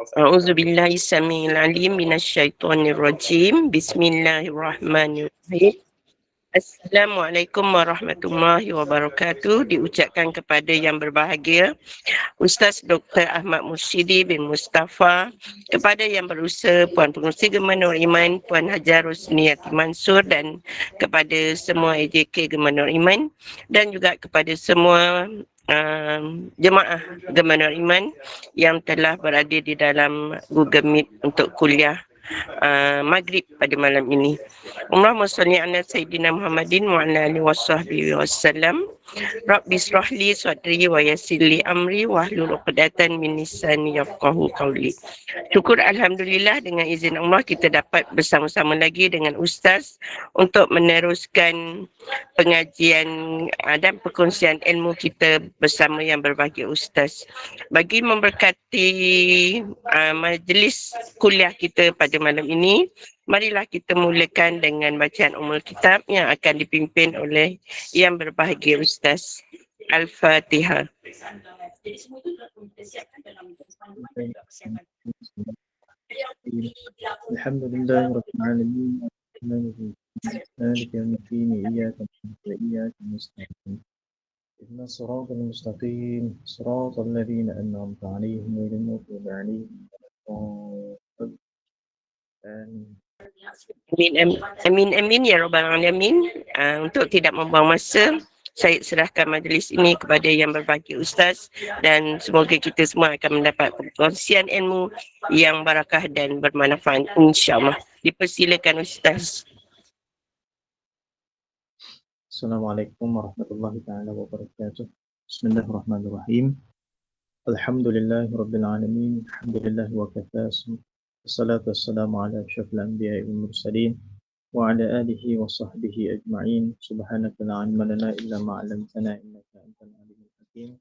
أعوذ بالله السميع العليم من الشيطان الرجيم. بسم الله الرحمن الرحيم. Assalamualaikum warahmatullahi wabarakatuh. Diucapkan kepada yang berbahagia Ustaz Dr. Ahmad Mursyidi bin Mustafa, kepada yang berusaha Puan Pengurusi Gemah Nur Iman, Puan Hajar Rosniati Mansur, dan kepada semua AJK Gemah Nur Iman, dan juga kepada semua jemaah Gemah Nur Iman yang telah berada di dalam Google Meet untuk kuliah maghrib pada malam ini. Allahumma salli ala Sayyidina Muhammadin wa ala alihi wa sahbihi wasallam. Rabbi israh li sadri wa yassir li amri wahlul 'uqdatan min lisani yafqahu qawli. Syukur alhamdulillah, dengan izin Allah kita dapat bersama-sama lagi dengan Ustaz untuk meneruskan pengajian dan perkongsian ilmu kita bersama yang berbahagia Ustaz. Bagi memberkati majlis kuliah kita pada malam ini, marilah kita mulakan dengan bacaan Ummul Kitab yang akan dipimpin oleh yang berbahagia Ustaz. Al-Fatihah. Alhamdulillahirabbil alamin. Maliki yaumiddin. Iyyaka na'budu wa iyyaka nasta'in. Ihdinas siratal mustaqim. Siratal ladzina an'amta 'alaihim ghairil maghdubi 'alaihim waladdallin. Amin ya rabbal alamin. Untuk tidak membuang masa, saya serahkan majlis ini kepada yang berbahagia Ustaz, dan semoga kita semua akan mendapat perkongsian ilmu yang barakah dan bermanfaat insya-Allah. Dipersilakan Ustaz. Assalamualaikum warahmatullahi taala wabarakatuh. Bismillahirrahmanirrahim. Alhamdulillahirabbil alamin. Alhamdulillah wa kafa. Wassalatu wassalamu ala asyrafil anbiya'i wal mursalin wa ala alihi wa sahbihi ajma'in. Subhanaka la ilma lana illa ma 'allamtana innaka antal alimul hakim.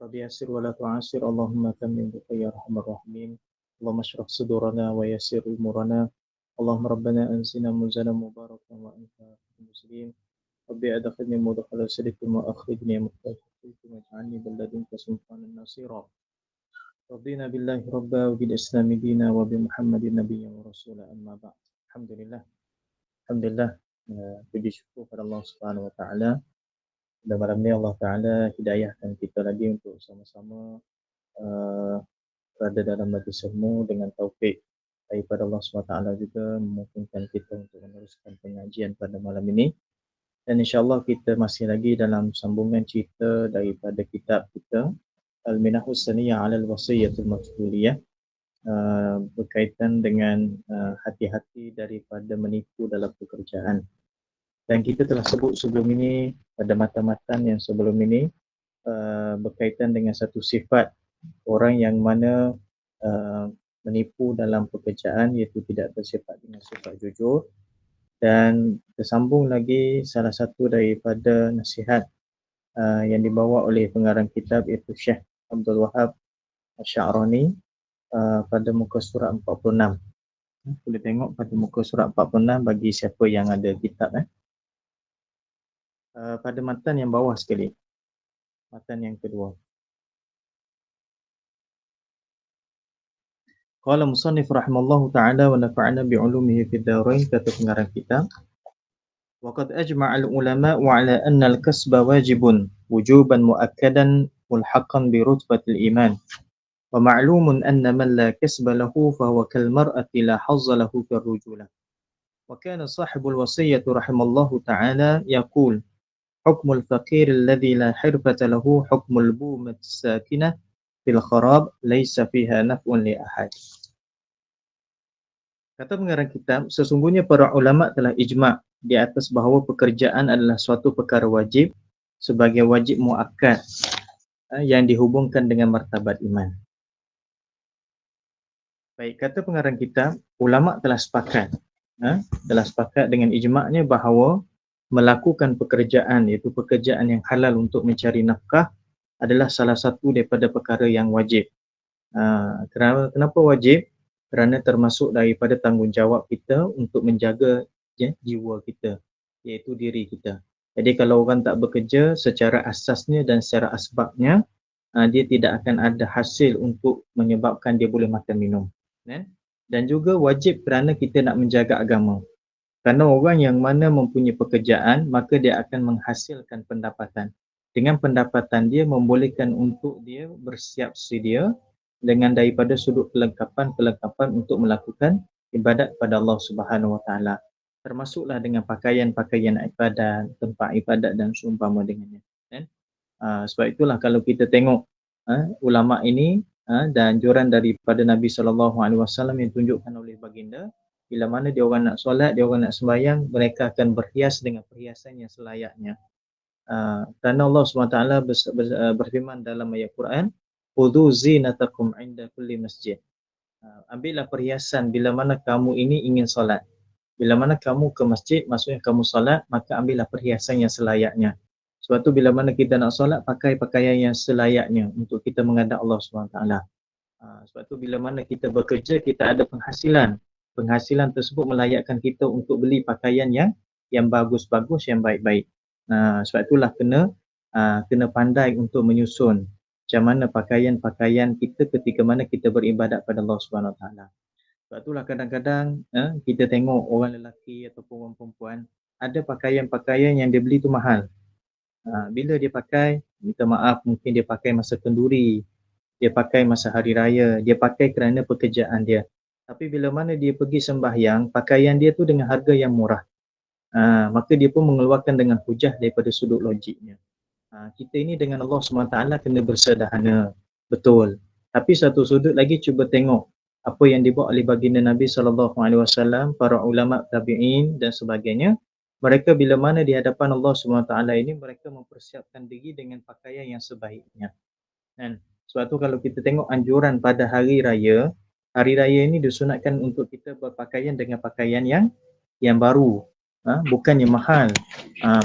Rabbi yassir wa la tu'assir. Allahumma tammin bi ya arhamar rahimin. Allahumma shrah sudurana wa yassir umurana. Allahumma rabbana anzilna munzalan mubarakan wa anta muslimin. Rabbi adkhilni mudkhala sidqin wa akhrijni mukhraja sidqin waj'alni min ladunka sultanan nasira. Rabbina billahi rabba wa bil islami dina wa bi Muhammadin nabiyyan wa rasula, amma ba'd. Alhamdulillah, puji syukur pada Allah Subhanahu wa taala. Pada malam ni Allah Taala hidayahkan kita lagi untuk sama-sama berada dalam majlis ilmu dengan taufik daripada Allah Subhanahu wa taala, juga memungkinkan kita untuk meneruskan pengajian pada malam ini. Dan insya-Allah kita masih lagi dalam sambungan cerita daripada kitab kita Al-Minahus Saniyah 'alal Wasiyyatul Maf'uliyah, berkaitan dengan hati-hati daripada menipu dalam pekerjaan. Dan kita telah sebut sebelum ini pada matan-matan yang sebelum ini berkaitan dengan satu sifat orang yang mana menipu dalam pekerjaan, iaitu tidak bersifat dengan sifat jujur. Dan tersambung lagi salah satu daripada nasihat yang dibawa oleh pengarang kitab, iaitu Syekh Abdul Wahab Asy'arani pada muka surat 46. Boleh tengok pada muka surat 46 bagi siapa yang ada kitab. Pada matan yang bawah sekali, matan yang kedua. Qala musannif rahimallahu ta'ala wa nafa'ana bi'ulumihi fid dharain, kata pengarang kitab, وقد أجمع العلماء على أن الكسب واجب وجوبا مؤكدا ملحقا برتبة الإيمان، ومعلوم أن من لا كسب له فهو كالمرأة لا حظ له كالرجولة. وكان صاحب الوصية رحمه الله تعالى يقول: حكم الفقير الذي لا حرفة له حكم البومة الساكنة في الخراب ليس فيها نفع لأحد. Kata pengarang kitab, sesungguhnya para ulama telah ijma' di atas bahawa pekerjaan adalah suatu perkara wajib sebagai wajib muakkad yang dihubungkan dengan martabat iman. Baik, kata pengarang kitab, ulama telah sepakat dengan ijma'nya bahawa melakukan pekerjaan, iaitu pekerjaan yang halal untuk mencari nafkah, adalah salah satu daripada perkara yang wajib. Kenapa wajib? Kerana termasuk daripada tanggungjawab kita untuk menjaga jiwa kita, iaitu diri kita. Jadi kalau orang tak bekerja secara asasnya dan secara asbabnya, dia tidak akan ada hasil untuk menyebabkan dia boleh makan minum. Dan juga wajib kerana kita nak menjaga agama. Kerana orang yang mana mempunyai pekerjaan, maka dia akan menghasilkan pendapatan. Dengan pendapatan dia membolehkan untuk dia bersiap sedia dengan daripada sudut kelengkapan untuk melakukan ibadat pada Allah Subhanahu Wa Taala. Termasuklah dengan pakaian-pakaian ibadat, tempat ibadat dan seumpama dengannya. Sebab itulah kalau kita tengok ulama ini dan anjuran daripada Nabi SAW yang ditunjukkan oleh baginda, bila mana dia orang nak solat, dia orang nak sembahyang, mereka akan berhias dengan perhiasan yang selayaknya. Kerana Allah SWT berfirman dalam ayat Quran, "Khudhu zinatakum 'inda kulli masjid." Ambillah perhiasan bila mana kamu ini ingin solat. Bila mana kamu ke masjid, maksudnya kamu solat, maka ambillah perhiasan yang selayaknya. Sebab tu bila mana kita nak solat, pakai pakaian yang selayaknya untuk kita menghadap Allah SWT. Sebab tu bila mana kita bekerja, kita ada penghasilan. Penghasilan tersebut melayakkan kita untuk beli pakaian yang bagus-bagus, yang baik-baik. Sebab itulah kena pandai untuk menyusun macam mana pakaian-pakaian kita ketika mana kita beribadat pada Allah SWT. Sebab itulah kadang-kadang kita tengok orang lelaki ataupun orang perempuan ada pakaian-pakaian yang dia beli tu mahal. Bila dia pakai, minta maaf, mungkin dia pakai masa kenduri, dia pakai masa hari raya, dia pakai kerana pekerjaan dia. Tapi bila mana dia pergi sembahyang, pakaian dia tu dengan harga yang murah. Maka dia pun mengeluarkan dengan hujah daripada sudut logiknya. Kita ini dengan Allah SWT kena bersederhana, betul. Tapi satu sudut lagi cuba tengok apa yang dibuat oleh baginda Nabi SAW, para ulama tabi'in dan sebagainya. Mereka bila mana di hadapan Allah SWT ini, mereka mempersiapkan diri dengan pakaian yang sebaiknya. Dan sebab tu kalau kita tengok anjuran pada hari raya ini disunatkan untuk kita berpakaian dengan pakaian yang baru, bukan yang mahal.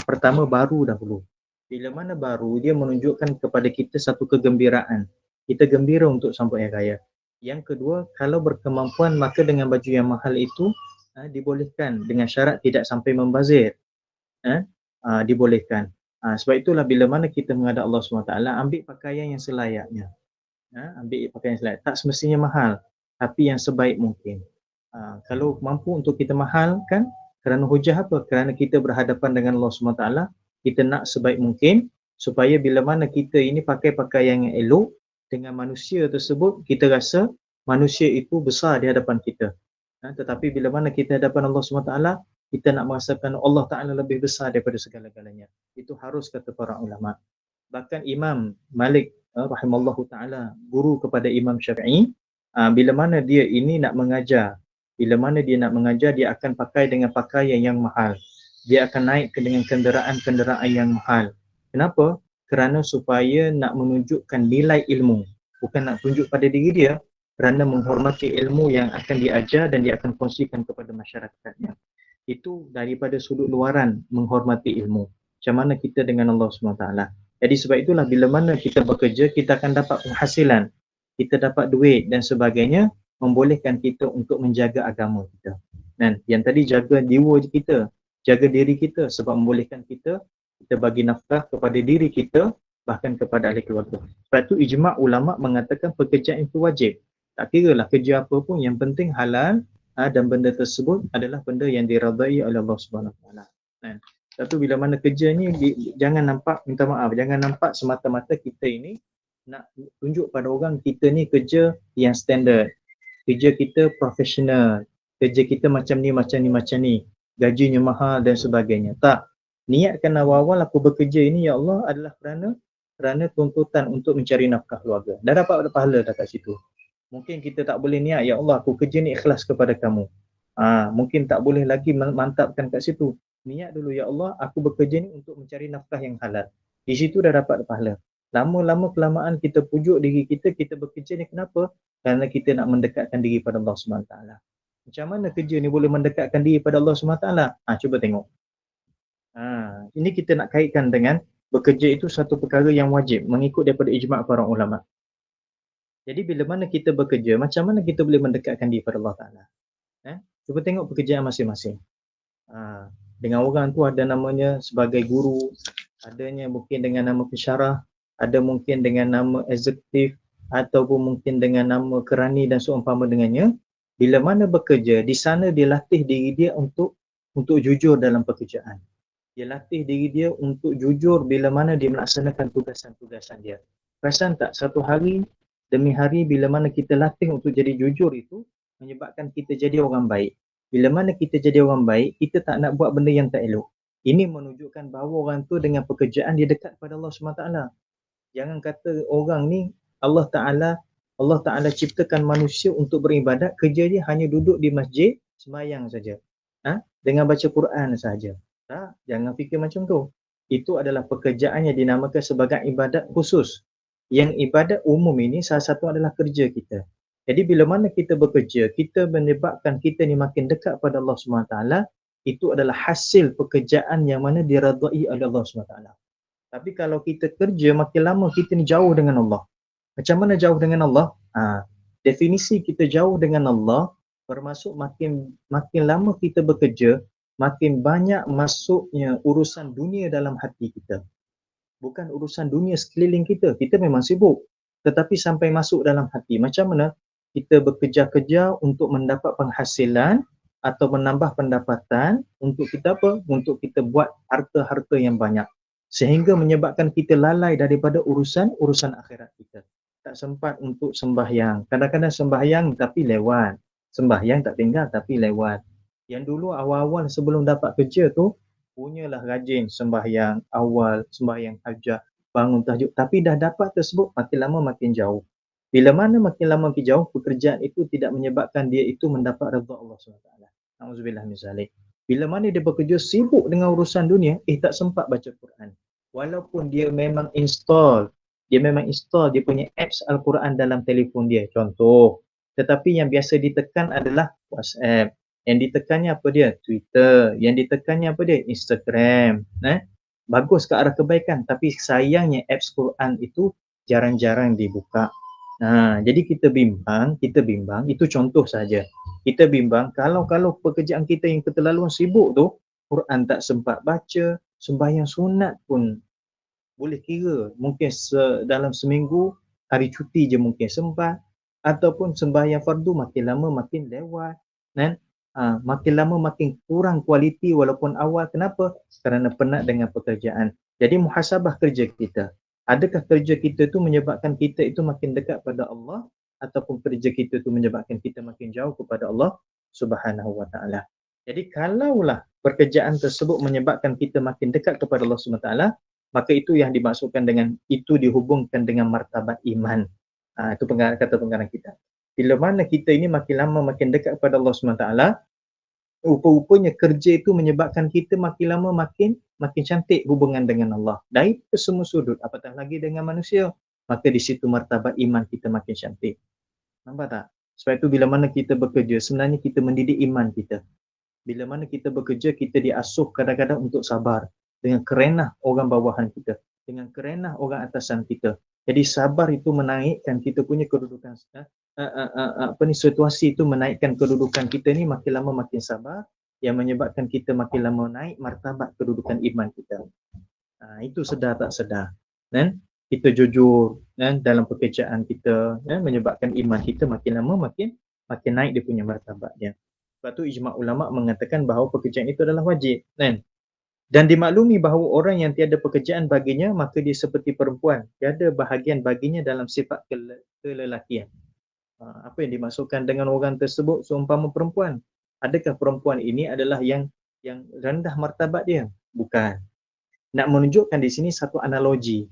Pertama baru dahulu. Bila mana baru, dia menunjukkan kepada kita satu kegembiraan. Kita gembira untuk sambut hari raya. Yang kedua, kalau berkemampuan, maka dengan baju yang mahal itu dibolehkan dengan syarat tidak sampai membazir. Dibolehkan. Sebab itulah bila mana kita menghadap Allah SWT, ambil pakaian yang selayaknya. Ambil pakaian yang selayaknya. Tak semestinya mahal, tapi yang sebaik mungkin. Kalau mampu untuk kita mahal kan, kerana hujah apa? Kerana kita berhadapan dengan Allah SWT, kita nak sebaik mungkin supaya bila mana kita ini pakai pakaian yang elok dengan manusia tersebut, kita rasa manusia itu besar di hadapan kita. Tetapi bila mana kita hadapan Allah SWT, kita nak merasakan Allah Ta'ala lebih besar daripada segala-galanya. Itu harus kata para ulama. Bahkan Imam Malik rahimallahu ta'ala, guru kepada Imam Syafi'i, bila mana dia ini nak mengajar, dia akan pakai dengan pakaian yang mahal. Dia akan naik dengan kenderaan-kenderaan yang mahal. Kenapa? Kerana supaya nak menunjukkan nilai ilmu. Bukan nak tunjuk pada diri dia, kerana menghormati ilmu yang akan diajar dan dia akan kongsikan kepada masyarakatnya. Itu daripada sudut luaran menghormati ilmu. Macam mana kita dengan Allah SWT. Jadi sebab itulah bila mana kita bekerja, kita akan dapat penghasilan. Kita dapat duit dan sebagainya, membolehkan kita untuk menjaga agama kita. Dan yang tadi jaga jiwa kita, jaga diri kita sebab membolehkan kita bagi nafkah kepada diri kita, bahkan kepada ahli keluarga. Sebab itu ijma' ulama' mengatakan pekerjaan itu wajib. Tak kira lah kerja apa pun, yang penting halal dan benda tersebut adalah benda yang diradai oleh Allah SWT. Sebab itu bila mana kerja ni, jangan nampak, minta maaf, jangan nampak semata-mata kita ini nak tunjuk pada orang kita ni kerja yang standard. Kerja kita profesional. Kerja kita macam ni, gajinya mahal dan sebagainya. Tak. Niatkan awal-awal aku bekerja ini, ya Allah, adalah kerana tuntutan untuk mencari nafkah keluarga. Dah dapat pahala dah kat situ. Mungkin kita tak boleh niat, ya Allah, aku kerja ni ikhlas kepada kamu. Mungkin tak boleh lagi mantapkan kat situ. Niat dulu, ya Allah, aku bekerja ni untuk mencari nafkah yang halal. Di situ dah dapat pahala. Lama-lama kelamaan kita pujuk diri kita bekerja ni kenapa? Kerana kita nak mendekatkan diri pada Allah SWT. Macam mana kerja ni boleh mendekatkan diri pada Allah SWT? Cuba tengok. Ini kita nak kaitkan dengan bekerja itu satu perkara yang wajib mengikut daripada ijma' para ulama'. Jadi bila mana kita bekerja, macam mana kita boleh mendekatkan diri pada Allah Ta'ala? Cuba tengok pekerjaan masing-masing. Dengan orang tu ada namanya sebagai guru, adanya mungkin dengan nama pensyarah, ada mungkin dengan nama eksekutif ataupun mungkin dengan nama kerani dan seumpama dengannya. Bila mana bekerja, di sana dia latih diri dia untuk jujur dalam pekerjaan. Dia latih diri dia untuk jujur bila mana dia melaksanakan tugasan-tugasan dia. Perasan tak, satu hari demi hari bila mana kita latih untuk jadi jujur itu menyebabkan kita jadi orang baik. Bila mana kita jadi orang baik, kita tak nak buat benda yang tak elok. Ini menunjukkan bahawa orang tu dengan pekerjaan dia dekat pada Allah SWT. Jangan kata orang ni Allah Ta'ala ciptakan manusia untuk beribadat, kerja dia hanya duduk di masjid, sembahyang saja. Dengan baca Quran saja. Tak, jangan fikir macam tu. Itu adalah pekerjaan yang dinamakan sebagai ibadat khusus. Yang ibadat umum ini salah satu adalah kerja kita. Jadi bila mana kita bekerja, kita menyebabkan kita ni makin dekat pada Allah SWT, itu adalah hasil pekerjaan yang mana diradai oleh Allah SWT. Tapi kalau kita kerja, makin lama kita ni jauh dengan Allah. Macam mana jauh dengan Allah? Definisi kita jauh dengan Allah bermaksud makin lama kita bekerja, makin banyak masuknya urusan dunia dalam hati kita. Bukan urusan dunia sekeliling kita. Kita memang sibuk. Tetapi sampai masuk dalam hati. Macam mana kita bekerja-kerja untuk mendapat penghasilan atau menambah pendapatan untuk kita apa? Untuk kita buat harta-harta yang banyak. Sehingga menyebabkan kita lalai daripada urusan akhirat kita. Tak sempat untuk sembahyang. Kadang-kadang sembahyang tapi lewat. Sembahyang tak tinggal tapi lewat. Yang dulu awal-awal sebelum dapat kerja tu, punyalah rajin sembahyang awal, sembahyang hajat, bangun tahajud. Tapi dah dapat tersebut, makin lama makin jauh. Bila mana makin lama makin jauh, pekerjaan itu tidak menyebabkan dia itu mendapat redha Allah SWT. Na'udzubillah min zalik. Bila mana dia bekerja sibuk dengan urusan dunia, tak sempat baca Quran. Walaupun dia memang install dia punya apps Al-Quran dalam telefon dia. Contoh. Tetapi yang biasa ditekan adalah WhatsApp. Yang ditekannya apa dia? Twitter. Yang ditekannya apa dia? Instagram. Bagus ke arah kebaikan. Tapi sayangnya apps Quran itu jarang-jarang dibuka. Jadi kita bimbang. Itu contoh saja. Kita bimbang kalau pekerjaan kita yang keterlaluan sibuk tu, Quran tak sempat baca, sembahyang sunat pun boleh kira mungkin dalam seminggu hari cuti je mungkin sempat, ataupun sembahyang fardu makin lama makin lewat, kan? Makin lama makin kurang kualiti walaupun awal. Kenapa? Kerana penat dengan pekerjaan. Jadi muhasabah kerja kita. Adakah kerja kita tu menyebabkan kita itu makin dekat pada Allah, ataupun kerja kita tu menyebabkan kita makin jauh kepada Allah Subhanahu Wa Taala. Jadi kalaulah pekerjaan tersebut menyebabkan kita makin dekat kepada Allah Subhanahu Wa Taala, maka itu yang dimaksudkan dengan itu dihubungkan dengan martabat iman. Itu kata pengarang kita. Bila mana kita ini makin lama makin dekat kepada Allah SWT, rupa-rupanya kerja itu menyebabkan kita makin lama makin cantik hubungan dengan Allah. Dari semua sudut, apatah lagi dengan manusia, maka di situ martabat iman kita makin cantik. Nampak tak? Sebab itu bila mana kita bekerja, sebenarnya kita mendidik iman kita. Bila mana kita bekerja, kita diasuh kadang-kadang untuk sabar dengan kerenah orang bawahan kita, dengan kerenah orang atasan kita. Jadi sabar itu menaikkan kita punya kedudukan, situasi itu menaikkan kedudukan kita ni makin lama makin sabar, yang menyebabkan kita makin lama naik martabat kedudukan iman kita. Itu sedar tak sedar. Dan kita jujur dalam pekerjaan kita, menyebabkan iman kita makin lama makin naik dia punya martabatnya. Sebab tu ijma' ulama' mengatakan bahawa pekerjaan itu adalah wajib, kan? Dan dimaklumi bahawa orang yang tiada pekerjaan baginya, maka dia seperti perempuan, tiada bahagian baginya dalam sifat kelelakian. Apa yang dimaksudkan dengan orang tersebut seumpama perempuan? Adakah perempuan ini adalah yang rendah martabat dia? Bukan. Nak menunjukkan di sini satu analogi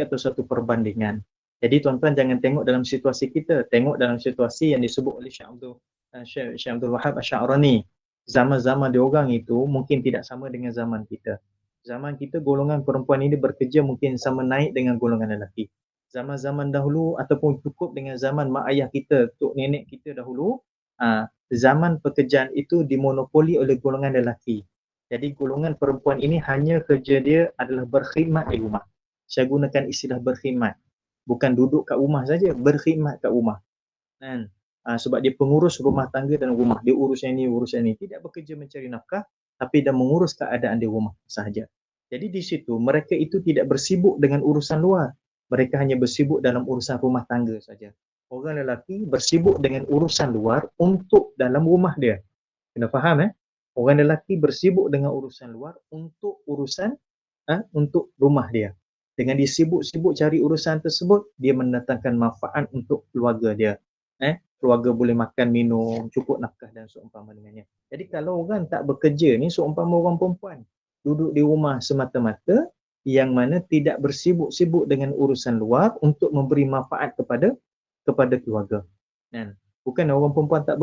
atau satu perbandingan. Jadi tuan-tuan jangan tengok dalam situasi kita, tengok dalam situasi yang disebut oleh Syekh Abdul Wahab Asy'arani. Zaman-zaman diorang itu mungkin tidak sama dengan zaman kita. Zaman kita golongan perempuan ini bekerja mungkin sama naik dengan golongan lelaki. Zaman-zaman dahulu ataupun cukup dengan zaman mak ayah kita, tok nenek kita dahulu, zaman pekerjaan itu dimonopoli oleh golongan lelaki. Jadi golongan perempuan ini hanya kerja dia adalah berkhidmat di rumah. Saya gunakan istilah berkhidmat. Bukan duduk kat rumah saja, berkhidmat kat rumah. Kan? Sebab dia pengurus rumah tangga dan rumah. Dia urus yang ni, urus yang ni. Tidak bekerja mencari nafkah, tapi dah mengurus keadaan di rumah sahaja. Jadi di situ mereka itu tidak bersibuk dengan urusan luar. Mereka hanya bersibuk dalam urusan rumah tangga saja. Orang lelaki bersibuk dengan urusan luar untuk dalam rumah dia. Kena faham Orang lelaki bersibuk dengan urusan luar untuk untuk rumah dia. Dengan dia sibuk-sibuk cari urusan tersebut, dia mendatangkan manfaat untuk keluarga dia. Keluarga boleh makan, minum, cukup nafkah dan seumpama dengannya. Jadi kalau orang tak bekerja ni, seumpama orang perempuan duduk di rumah semata-mata, yang mana tidak bersibuk-sibuk dengan urusan luar untuk memberi manfaat kepada keluarga. Dan bukan orang perempuan tak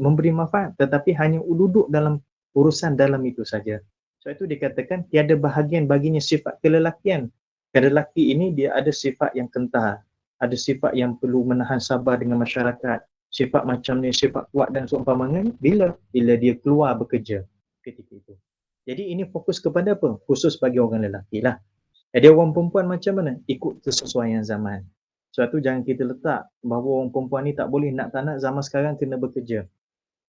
memberi manfaat, tetapi hanya duduk dalam urusan dalam itu saja. Sebab itu dikatakan tiada bahagian baginya sifat kelelakian. Lelaki ini dia ada sifat yang kental, ada sifat yang perlu menahan sabar dengan masyarakat. Sifat macam ni, sifat kuat dan seumpamanya bila dia keluar bekerja ketika itu. Jadi ini fokus kepada apa? Khusus bagi orang lelaki lah. Jadi orang perempuan macam mana? Ikut kesesuaian zaman. Sebab tu jangan kita letak bahawa orang perempuan ni tak boleh, nak tak nak zaman sekarang kena bekerja.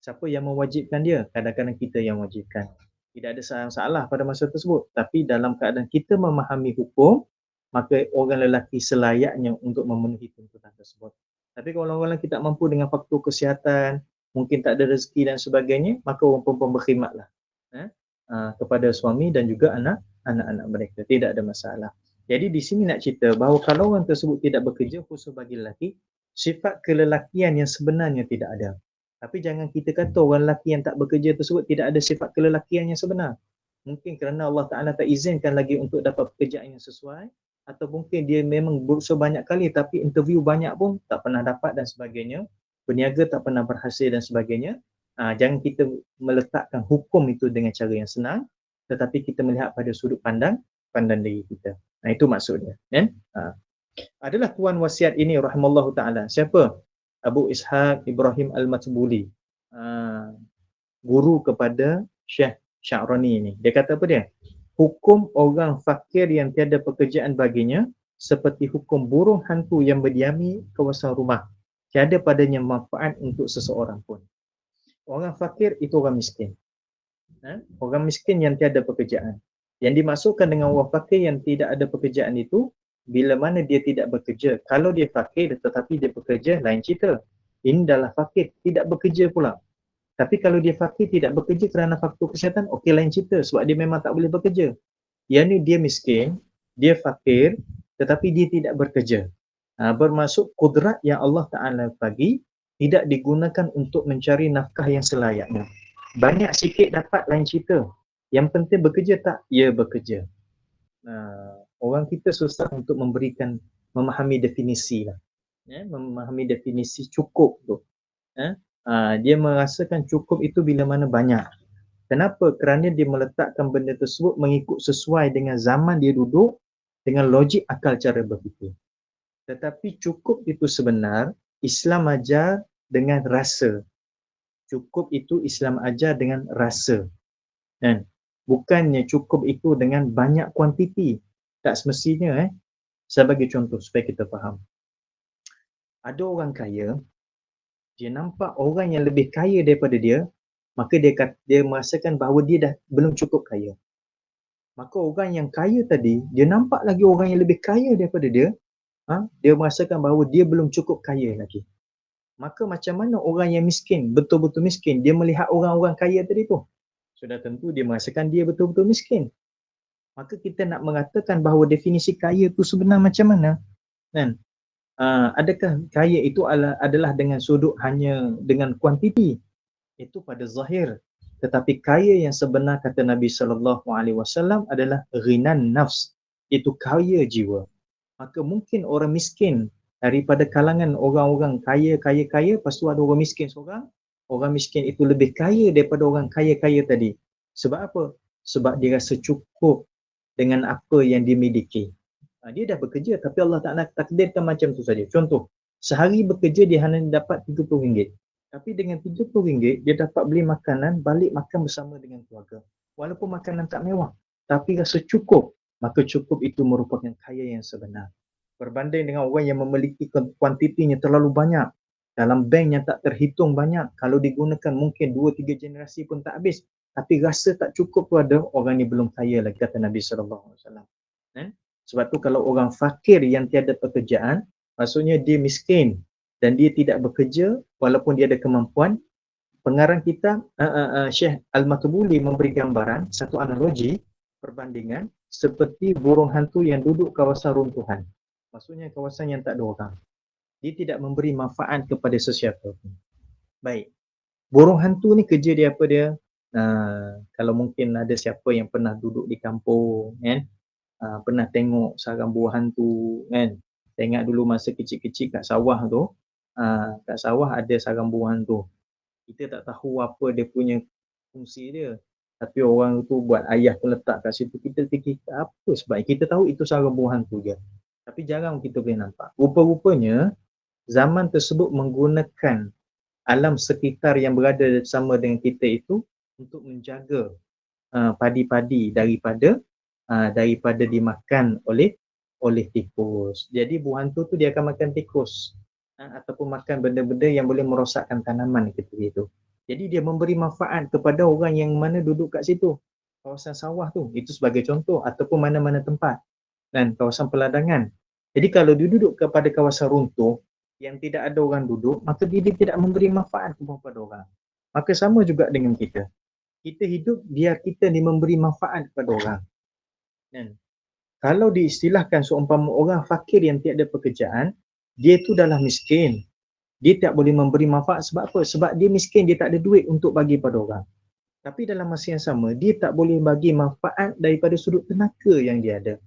Siapa yang mewajibkan dia? Kadang-kadang kita yang wajibkan. Tidak ada salah pada masa tersebut. Tapi dalam keadaan kita memahami hukum, maka orang lelaki selayaknya untuk memenuhi tuntutan tersebut. Tapi kalau orang lelaki tak mampu dengan faktor kesihatan, mungkin tak ada rezeki dan sebagainya, maka orang perempuan berkhidmatlah kepada suami dan juga anak-anak mereka. Tidak ada masalah. Jadi di sini nak cerita bahawa kalau orang tersebut tidak bekerja, khusus bagi lelaki, sifat kelelakian yang sebenarnya tidak ada. Tapi jangan kita kata orang lelaki yang tak bekerja tersebut tidak ada sifat kelelakian yang sebenar. Mungkin kerana Allah Ta'ala tak izinkan lagi untuk dapat pekerjaan yang sesuai, atau mungkin dia memang berusaha banyak kali tapi interview banyak pun tak pernah dapat dan sebagainya. Berniaga tak pernah berhasil dan sebagainya. Jangan kita meletakkan hukum itu dengan cara yang senang, tetapi kita melihat pada sudut pandang diri kita. Itu maksudnya. Adalah tuan wasiat ini rahimallahu ta'ala. Siapa? Abu Ishaq Ibrahim Al-Matbuli, guru kepada Syekh Sya'rani ini. Dia kata apa dia? Hukum orang fakir yang tiada pekerjaan baginya seperti hukum burung hantu yang berdiami kawasan rumah. Tiada padanya manfaat untuk seseorang pun. Orang fakir itu orang miskin. Orang miskin yang tiada pekerjaan. Yang dimaksudkan dengan orang fakir yang tidak ada pekerjaan itu, bila mana dia tidak bekerja. Kalau dia fakir tetapi dia bekerja, lain cerita. Ini adalah fakir, tidak bekerja pula. Tapi kalau dia fakir tidak bekerja kerana faktor kesihatan, okey, lain cerita sebab dia memang tak boleh bekerja. Yang ni dia miskin, dia fakir tetapi dia tidak bekerja. Bermaksud kudrat yang Allah Ta'ala bagi tidak digunakan untuk mencari nafkah yang selayaknya. Banyak sikit dapat, lain cerita. Yang penting bekerja tak? Ya, bekerja. Orang kita susah untuk memahami definisi lah. Memahami definisi cukup tu. Dia merasakan cukup itu bila mana banyak. Kenapa? Kerana dia meletakkan benda tersebut mengikut sesuai dengan zaman dia duduk, dengan logik akal cara berfikir. Tetapi cukup itu sebenar, Islam ajar dengan rasa. Cukup itu Islam ajar dengan rasa. Bukannya cukup itu dengan banyak kuantiti. Tak semestinya. Saya bagi contoh supaya kita faham. Ada orang kaya, dia nampak orang yang lebih kaya daripada dia, maka dia merasakan bahawa dia dah belum cukup kaya. Maka orang yang kaya tadi, dia nampak lagi orang yang lebih kaya daripada dia, dia merasakan bahawa dia belum cukup kaya lagi. Maka macam mana orang yang miskin, betul-betul miskin, dia melihat orang-orang kaya tadi tu? Sudah tentu dia merasakan dia betul-betul miskin. Maka kita nak mengatakan bahawa definisi kaya tu sebenar macam mana? Adakah kaya itu adalah dengan sudut hanya dengan kuantiti? Itu pada zahir. Tetapi kaya yang sebenar kata Nabi SAW adalah ghinan nafs. Itu kaya jiwa. Maka mungkin orang miskin daripada kalangan orang-orang kaya, lepas tu ada orang miskin seorang, orang miskin itu lebih kaya daripada orang kaya-kaya tadi. Sebab apa? Sebab dia rasa cukup dengan apa yang dimiliki. Dia dah bekerja tapi Allah Ta'ala takdirkan macam tu saja. Contoh, sehari bekerja dia hanya dapat RM30. Tapi dengan RM30 dia dapat beli makanan, balik makan bersama dengan keluarga. Walaupun makanan tak mewah, tapi rasa cukup. Maka cukup itu merupakan kaya yang sebenar. Berbanding dengan orang yang memiliki kuantitinya terlalu banyak, dalam bank yang tak terhitung banyak, kalau digunakan mungkin 2-3 generasi pun tak habis. tapi rasa tak cukup tu ada, orang ni belum kaya lagi, kata Nabi SAW. Sebab tu kalau orang fakir yang tiada pekerjaan, maksudnya dia miskin dan dia tidak bekerja walaupun dia ada kemampuan. Pengarang kita Syekh Al-Matbuli memberi gambaran, satu analogi, perbandingan seperti burung hantu yang duduk kawasan runtuhan. Maksudnya kawasan yang tak ada orang. Dia tidak memberi manfaat kepada sesiapa pun. Baik. Burung hantu ni kerja dia apa dia? Kalau mungkin ada siapa yang pernah duduk di kampung, kan? Pernah tengok sarang buah hantu, kan? Tengok dulu masa kecil-kecil kat sawah tu, kat sawah ada sarang buah hantu. Kita tak tahu apa dia punya fungsi dia. Tapi orang tu buat ayah pun letak kat situ, kita fikir apa sebab kita tahu itu sarang buah hantu je. Tapi jarang kita boleh nampak. Rupa-rupanya zaman tersebut menggunakan alam sekitar yang berada sama dengan kita itu untuk menjaga padi-padi daripada dimakan oleh tikus. Jadi buah hantu tu dia akan makan tikus ataupun makan benda-benda yang boleh merosakkan tanaman gitu. Jadi dia memberi manfaat kepada orang yang mana duduk kat situ. Kawasan sawah tu, itu sebagai contoh, ataupun mana-mana tempat. Dan kawasan peladangan. Jadi kalau dia duduk kepada kawasan runtuh yang tidak ada orang duduk, maka dia tidak memberi manfaat kepada orang. Maka sama juga dengan kita. Kita hidup biar kita ni memberi manfaat kepada orang. Dan kalau diistilahkan seumpama orang fakir yang tiada pekerjaan, dia tu adalah miskin. Dia tak boleh memberi manfaat sebab apa? Sebab dia miskin, dia tak ada duit untuk bagi pada orang. Tapi dalam masa yang sama, dia tak boleh bagi manfaat daripada sudut tenaga yang dia ada.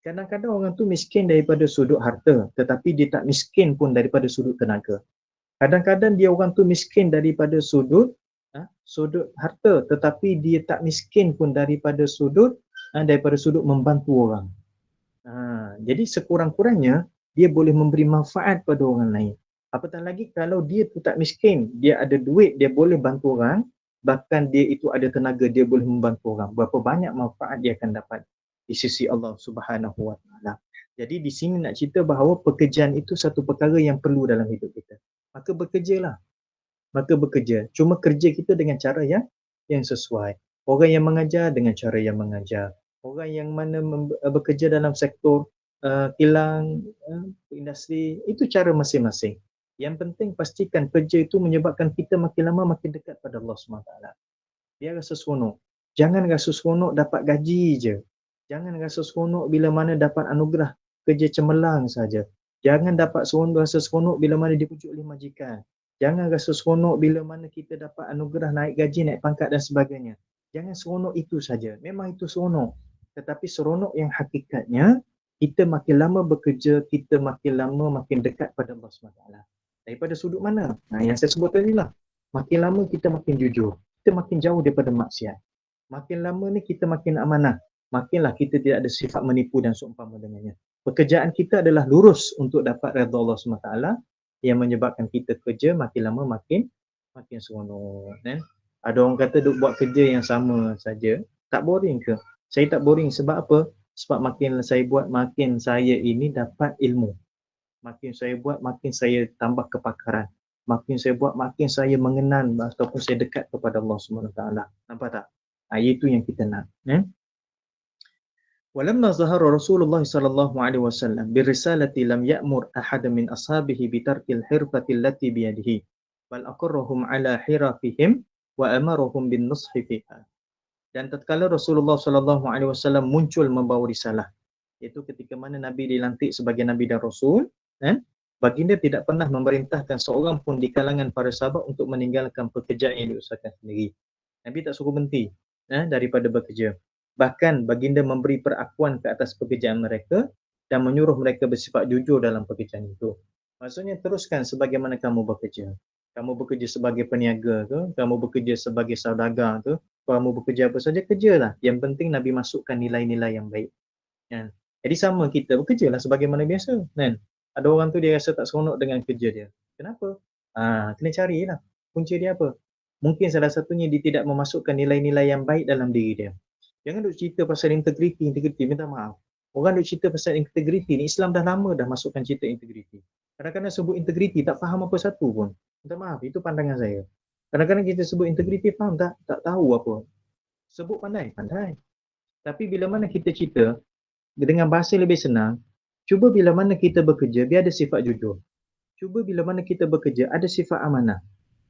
Kadang-kadang orang tu miskin daripada sudut harta, tetapi dia tak miskin pun daripada sudut tenaga. Kadang-kadang dia orang tu miskin daripada sudut harta, tetapi dia tak miskin pun daripada sudut membantu orang. Jadi sekurang-kurangnya dia boleh memberi manfaat pada orang lain. Apatah lagi kalau dia tu tak miskin, dia ada duit, dia boleh bantu orang, bahkan dia itu ada tenaga, dia boleh membantu orang. Berapa banyak manfaat dia akan dapat di sisi Allah Subhanahu Wa Taala. Jadi di sini nak cerita bahawa pekerjaan itu satu perkara yang perlu dalam hidup kita. Maka bekerjalah. Cuma kerja kita dengan cara yang sesuai. Orang yang mengajar dengan cara yang mengajar. Orang yang mana bekerja dalam sektor kilang, industri, itu cara masing-masing. Yang penting pastikan kerja itu menyebabkan kita makin lama makin dekat pada Allah SWT. Dia rasa seronok. Jangan rasa seronok dapat gaji je. Jangan rasa seronok bila mana dapat anugerah kerja cemerlang saja. Jangan dapat rasa seronok bila mana dipujuk oleh majikan. Jangan rasa seronok bila mana kita dapat anugerah naik gaji, naik pangkat dan sebagainya. Jangan seronok itu saja. Memang itu seronok. Tetapi seronok yang hakikatnya, kita makin lama bekerja, kita makin lama makin dekat pada Allah SWT. Daripada sudut mana? Yang saya sebut tadi lah. Makin lama kita makin jujur. Kita makin jauh daripada maksiat. Makin lama ni kita makin amanah. Makinlah kita tidak ada sifat menipu dan seumpama dengannya. Pekerjaan kita adalah lurus untuk dapat redha Allah SWT yang menyebabkan kita kerja makin lama makin seronok. Ada orang kata duk buat kerja yang sama saja, tak boring ke? Saya tak boring sebab apa? Sebab makin saya buat, makin saya ini dapat ilmu. Makin saya buat, makin saya tambah kepakaran. Makin saya buat, makin saya mengenal ataupun saya dekat kepada Allah SWT. Nampak tak? Itu yang kita nak. Walamma zahara Rasulullah sallallahu alaihi wasallam birisalati lam ya'mur ahad min ashabihi bitarkil hirfati allati biyadihi bal aqarrahum ala hirafihim wa amarahum bin nushi fiha. Dan tatkala Rasulullah sallallahu alaihi wasallam muncul membawa risalah, iaitu ketika mana Nabi dilantik sebagai Nabi dan Rasul, baginda tidak pernah memerintahkan seorang pun di kalangan para sahabat untuk meninggalkan pekerjaan yang diusahakan sendiri. Nabi tak suruh berhenti daripada bekerja. Bahkan baginda memberi perakuan ke atas pekerjaan mereka dan menyuruh mereka bersifat jujur dalam pekerjaan itu. Maksudnya teruskan sebagaimana kamu bekerja. Kamu bekerja sebagai peniaga ke, kamu bekerja sebagai saudagar ke, kamu bekerja apa saja, kerjalah. Yang penting Nabi masukkan nilai-nilai yang baik. Jadi sama kita, bekerjalah sebagaimana biasa. Ada orang tu dia rasa tak seronok dengan kerja dia. Kenapa? Kena carilah. Punca dia apa? Mungkin salah satunya dia tidak memasukkan nilai-nilai yang baik dalam diri dia. Jangan duk cerita pasal integriti, minta maaf. Orang duk cerita pasal integriti ni, Islam dah lama dah masukkan cerita integriti. Kadang-kadang sebut integriti, tak faham apa satu pun. Minta maaf, itu pandangan saya. Kadang-kadang kita sebut integriti, faham tak? Tak tahu apa. Sebut pandai, pandai. Tapi bila mana kita cerita dengan bahasa yang lebih senang, cuba bila mana kita bekerja, biar ada sifat jujur. Cuba bila mana kita bekerja, ada sifat amanah.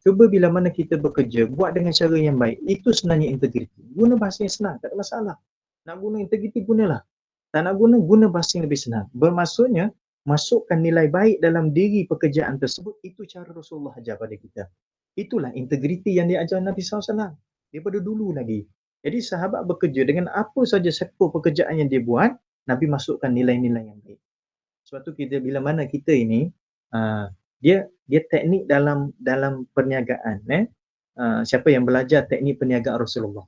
Cuba bila mana kita bekerja, buat dengan cara yang baik. Itu sebenarnya integriti. Guna bahasa yang senang, tak ada masalah. Nak guna integriti, gunalah. Tak nak guna, guna bahasa yang lebih senang. Bermaksudnya, masukkan nilai baik dalam diri pekerjaan tersebut. Itu cara Rasulullah ajar pada kita. Itulah integriti yang diajar Nabi SAW. Daripada dulu lagi. Jadi sahabat bekerja dengan apa saja sektor pekerjaan yang dia buat, Nabi masukkan nilai-nilai yang baik. Sebab tu kita bila mana kita ini, dia teknik dalam perniagaan. Siapa yang belajar teknik perniagaan Rasulullah,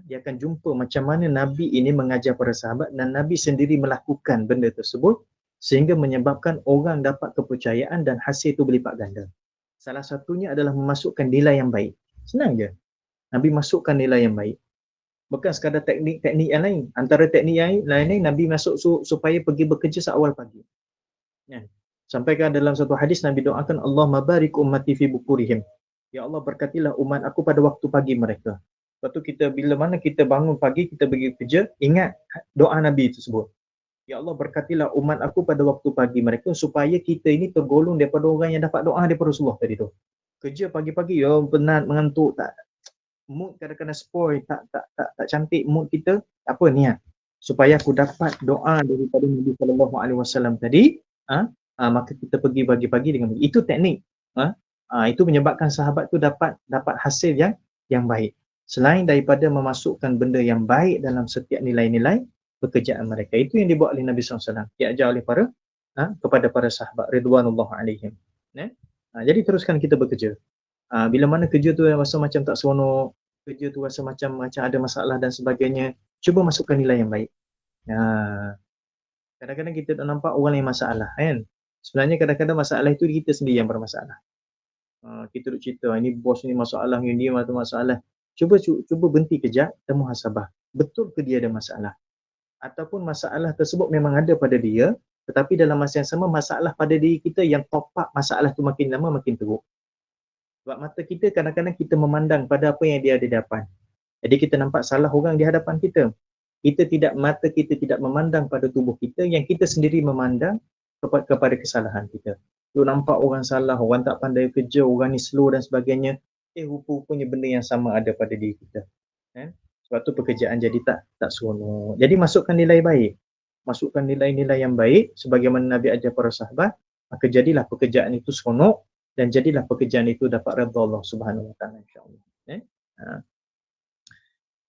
dia akan jumpa macam mana Nabi ini mengajar para sahabat dan Nabi sendiri melakukan benda tersebut sehingga menyebabkan orang dapat kepercayaan dan hasil itu berlipat ganda. Salah satunya adalah memasukkan nilai yang baik. Senang je. Nabi masukkan nilai yang baik. Bukan sekadar teknik-teknik yang lain. Antara teknik yang lain, Nabi masuk supaya pergi bekerja seawal pagi. Sampaikan dalam satu hadis, Nabi doakan, Allah mabarik ummati fi bukurihim. Ya Allah, berkatilah umat aku pada waktu pagi mereka. Lepas tu kita, bila mana kita bangun pagi, kita pergi kerja, ingat doa Nabi tersebut. Ya Allah, berkatilah umat aku pada waktu pagi mereka supaya kita ini tergolong daripada orang yang dapat doa daripada Rasulullah tadi tu. Kerja pagi-pagi, ya penat, mengantuk, tak, mood kadang-kadang spoil, tak cantik mood kita. Apa niat? Supaya aku dapat doa daripada Nabi SAW tadi, maka kita pergi pagi-pagi dengan itu teknik. Itu menyebabkan sahabat tu dapat hasil yang baik. Selain daripada memasukkan benda yang baik dalam setiap nilai-nilai pekerjaan mereka. Itu yang dibuat oleh Nabi SAW. Diajar oleh kepada para sahabat ridwanullah alaihim. Jadi teruskan kita bekerja. Bila mana kerja tu rasa macam tak seronok, kerja tu rasa macam ada masalah dan sebagainya, cuba masukkan nilai yang baik. Kadang-kadang kita tak nampak orang yang masalah, kan? Sebenarnya kadang-kadang masalah itu kita sendiri yang bermasalah. Kita duk cerita, ini bos ni masalah, ini dia masalah. Cuba berhenti kejap dan muhasabah. Betul ke dia ada masalah? Ataupun masalah tersebut memang ada pada dia, tetapi dalam masa yang sama masalah pada diri kita yang top up masalah tu makin lama makin teruk. Sebab mata kita kadang-kadang kita memandang pada apa yang dia ada di hadapan. Jadi kita nampak salah orang di hadapan kita. Mata kita tidak memandang pada tubuh kita yang kita sendiri memandang kepada kesalahan kita. Tu nampak orang salah, orang tak pandai kerja, orang ni slow dan sebagainya. Rupa-rupanya benda yang sama ada pada diri kita. Sebab tu pekerjaan jadi tak seronok. Jadi masukkan nilai baik. Masukkan nilai-nilai yang baik sebagaimana Nabi ajar para sahabat, maka jadilah pekerjaan itu seronok dan jadilah pekerjaan itu dapat redha Allah Subhanahu wa taala insya-Allah.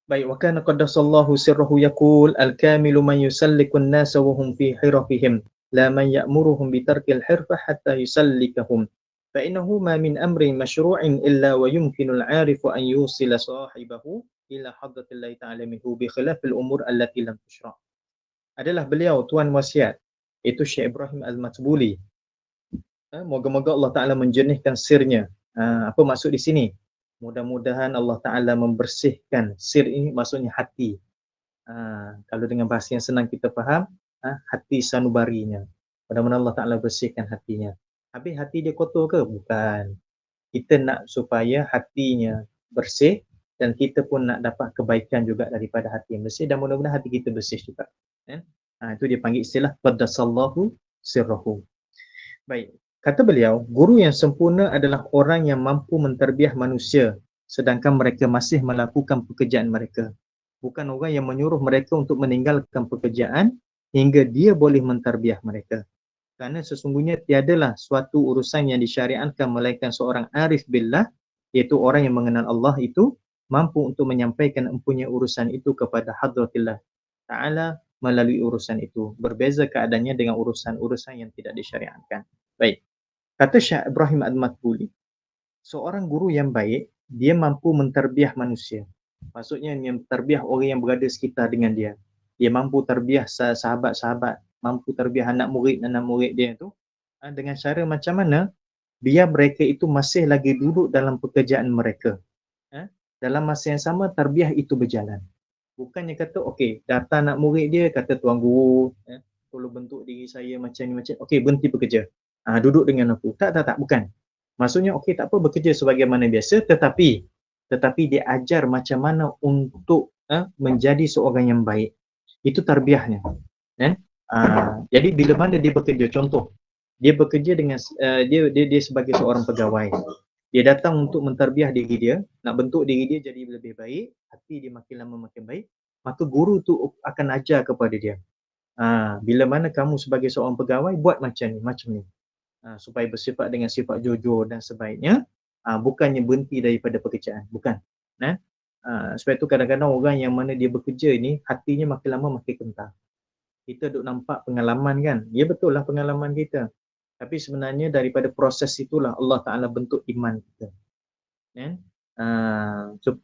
Baik, wa kana qaddasallahu sirruhu yaqul al-kamilu man yusalliku an-nasa wa hum fi hirafihim la man ya'muruhum bi tarkil hirfah hatta yusallikahum fa innahu ma min amrin mashru'in illa wa yumkinu al-'arifu an yusila sahibahu ila hadratillahi ta'ala minhu bi khilafil umur allati lam tushra'. Adalah beliau tuan wasiat, itu Syekh Ibrahim Al-Matbuli. Moga-moga Allah Ta'ala menjernihkan sirnya. Apa maksud di sini? Mudah-mudahan Allah Ta'ala membersihkan sir ini, maksudnya hati. Kalau dengan bahasa yang senang kita faham, hati sanubarinya. Mudah-mudahan Allah Ta'ala bersihkan hatinya. Habis hati dia kotor ke? Bukan. Kita nak supaya hatinya bersih dan kita pun nak dapat kebaikan juga daripada hati yang bersih dan mudah-mudahan hati kita bersih juga. Itu dia panggil istilah qaddasallahu sirruhu. Baik. Kata beliau, guru yang sempurna adalah orang yang mampu menterbiah manusia sedangkan mereka masih melakukan pekerjaan mereka. Bukan orang yang menyuruh mereka untuk meninggalkan pekerjaan hingga dia boleh menterbiah mereka. Kerana sesungguhnya tiadalah suatu urusan yang disyariatkan melainkan seorang arif billah, iaitu orang yang mengenal Allah itu mampu untuk menyampaikan empunya urusan itu kepada hadratillah Ta'ala melalui urusan itu. Berbeza keadaannya dengan urusan-urusan yang tidak disyariatkan. Baik. Kata Syekh Ibrahim Al-Matbuli, seorang guru yang baik, dia mampu menterbiah manusia. Maksudnya yang terbiah orang yang berada sekitar dengan dia. Dia mampu terbiah sahabat-sahabat, mampu terbiah anak murid dia tu dengan cara macam mana biar mereka itu masih lagi duduk dalam pekerjaan mereka. Dalam masa yang sama terbiah itu berjalan. Bukannya kata okey, datang anak murid dia kata tuan guru, tolong bentuk diri saya macam ni okey, berhenti bekerja. Duduk dengan aku. Tak, bukan. Maksudnya okey, tak apa bekerja sebagaimana biasa, tetapi dia ajar macam mana untuk menjadi seorang yang baik. Itu tarbiyahnya. Jadi bila mana dia bekerja, contoh dia bekerja dengan dia sebagai seorang pegawai, dia datang untuk mentarbiah diri dia, nak bentuk diri dia jadi lebih baik, hati dia makin lama makin baik, maka guru tu akan ajar kepada dia, bila mana kamu sebagai seorang pegawai buat macam ni, supaya bersifat dengan sifat jujur dan sebaiknya, bukannya berhenti daripada pekerjaan, bukan. Sebab itu kadang-kadang orang yang mana dia bekerja ni hatinya makin lama makin kental. Kita duk nampak pengalaman kan, ya betul lah pengalaman kita, tapi sebenarnya daripada proses itulah Allah Ta'ala bentuk iman kita.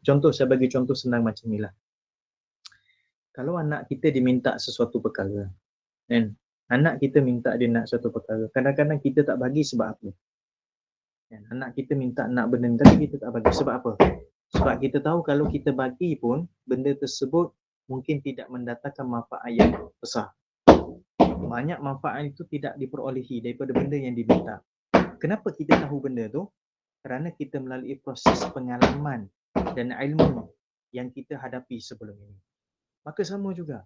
Contoh, saya bagi contoh senang macam ni lah. Kalau anak kita diminta sesuatu perkara, anak kita minta dia nak sesuatu perkara, kadang-kadang kita tak bagi sebab apa? Anak kita minta nak benda ni tapi kita tak bagi sebab apa? Sebab kita tahu kalau kita bagi pun benda tersebut mungkin tidak mendatangkan manfaat yang besar. Banyak manfaat itu tidak diperolehi daripada benda yang diminta. Kenapa kita tahu benda tu? Kerana kita melalui proses pengalaman dan ilmu yang kita hadapi sebelum ini. Maka sama juga,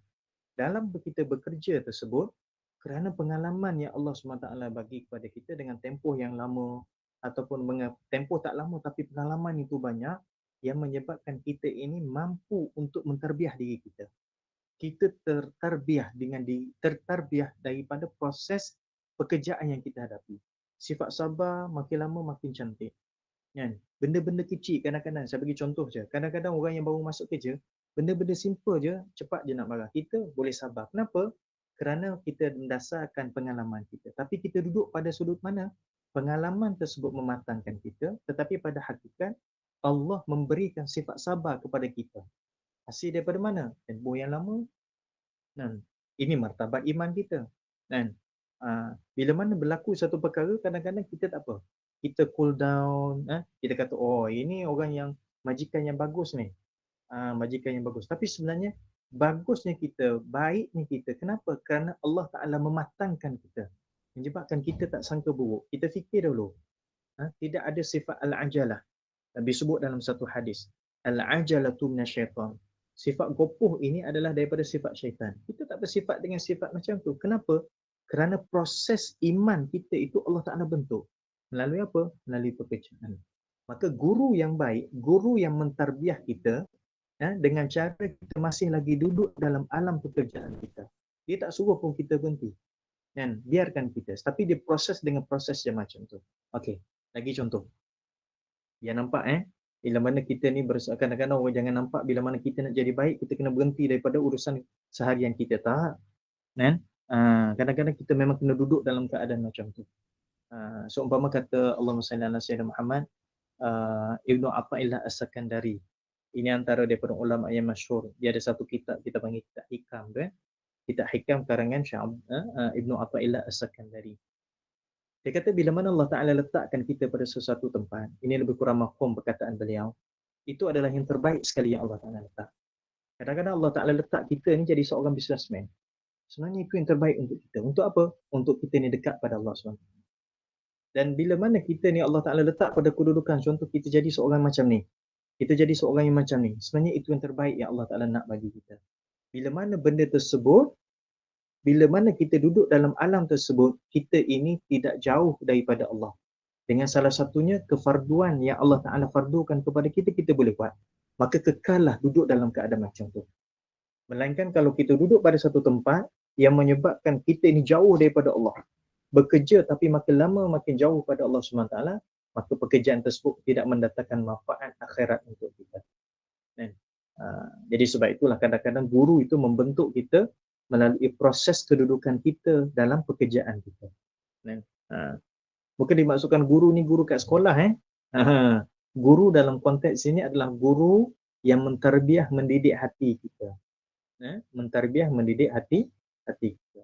dalam kita bekerja tersebut, kerana pengalaman yang Allah SWT bagi kepada kita dengan tempoh yang lama, ataupun tempoh tak lama tapi pengalaman itu banyak, yang menyebabkan kita ini mampu untuk mentarbiah diri kita. Kita tertarbiah daripada proses pekerjaan yang kita hadapi. Sifat sabar makin lama makin cantik. Benda-benda kecil kadang-kadang, saya bagi contoh je, kadang-kadang orang yang baru masuk kerja, benda-benda simple je, cepat je nak marah. Kita boleh sabar. Kenapa? Kerana kita mendasarkan pengalaman kita. Tapi kita duduk pada sudut mana? Pengalaman tersebut mematangkan kita, tetapi pada hakikat Allah memberikan sifat sabar kepada kita. Hasil daripada mana? Tempoh yang lama. Ini martabat iman kita. Bila mana berlaku satu perkara, kadang-kadang kita tak apa. Kita cool down, kita kata, oh ini orang yang majikan yang bagus ni. Majikan yang bagus. Tapi sebenarnya bagusnya kita, baiknya kita. Kenapa? Kerana Allah Ta'ala mematangkan kita. Menyebabkan kita tak sangka buruk. Kita fikir dulu. Tidak ada sifat al-ajalah. Disebut dalam satu hadis. Al-ajalatu minasyaitan. Sifat gopoh ini adalah daripada sifat syaitan. Kita tak bersifat dengan sifat macam tu. Kenapa? Kerana proses iman kita itu Allah Ta'ala bentuk. Melalui apa? Melalui pekerjaan. Maka guru yang baik, guru yang mentarbiah kita, dengan cara kita masih lagi duduk dalam alam pekerjaan kita. Dia tak suruh pun kita berhenti. Biarkan kita. Tapi dia proses dengan proses yang macam tu. Okey, lagi contoh. Yang nampak bila mana kita ni kadang-kadang orang jangan nampak bila mana kita nak jadi baik, kita kena berhenti daripada urusan seharian kita. Tak. Kadang-kadang kita memang kena duduk dalam keadaan macam tu. Seumpama kata Allahumma salli ala sayyidina Muhammad, Ibnu Athaillah As-Sakandari. Ini antara daripada ulama yang masyhur. Dia ada satu kitab, kita panggil kitab hikam tu. Kitab hikam karangan Ibnu Athaillah As-Sakandari. Dia kata bila mana Allah Ta'ala letakkan kita pada sesuatu tempat, ini lebih kurang mafhum perkataan beliau, itu adalah yang terbaik sekali yang Allah Ta'ala letak. Kadang-kadang Allah Ta'ala letak kita ni jadi seorang businessman. Sebenarnya itu yang terbaik untuk kita. Untuk apa? Untuk kita ni dekat pada Allah SWT. Dan bila mana kita ni Allah Ta'ala letak pada kedudukan, contoh kita jadi seorang macam ni, kita jadi seorang yang macam ni, sebenarnya itu yang terbaik yang Allah Ta'ala nak bagi kita. Bila mana benda tersebut, bila mana kita duduk dalam alam tersebut, kita ini tidak jauh daripada Allah. Dengan salah satunya kefarduan yang Allah Ta'ala fardukan kepada kita, kita boleh buat. Maka kekallah duduk dalam keadaan macam tu. Melainkan kalau kita duduk pada satu tempat yang menyebabkan kita ini jauh daripada Allah, bekerja tapi makin lama makin jauh pada Allah SWT, maka pekerjaan tersebut tidak mendatangkan manfaat akhirat untuk kita. Jadi sebab itulah kadang-kadang guru itu membentuk kita melalui proses kedudukan kita dalam pekerjaan kita. Bukan dimaksudkan guru ni guru kat sekolah. Guru dalam konteks ini adalah guru yang mentarbiah, mendidik hati kita. Mentarbiah, mendidik hati kita.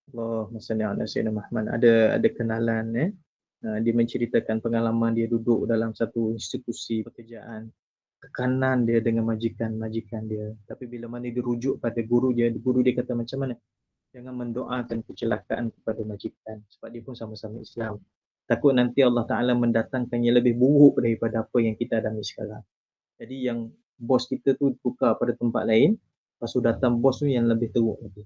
Allahumma salli ala sayyidina Muhammad. Ada kenalan dia menceritakan pengalaman dia duduk dalam satu institusi pekerjaan, tekanan dia dengan majikan dia. Tapi bila mana dia rujuk pada guru dia kata macam mana? Jangan mendoakan kecelakaan kepada majikan sebab dia pun sama-sama Islam. Takut nanti Allah Ta'ala mendatangkan yang lebih buruk daripada apa yang kita alami sekarang. Jadi yang bos kita tu tukar pada tempat lain, lepas tu datang bos tu yang lebih teruk lagi.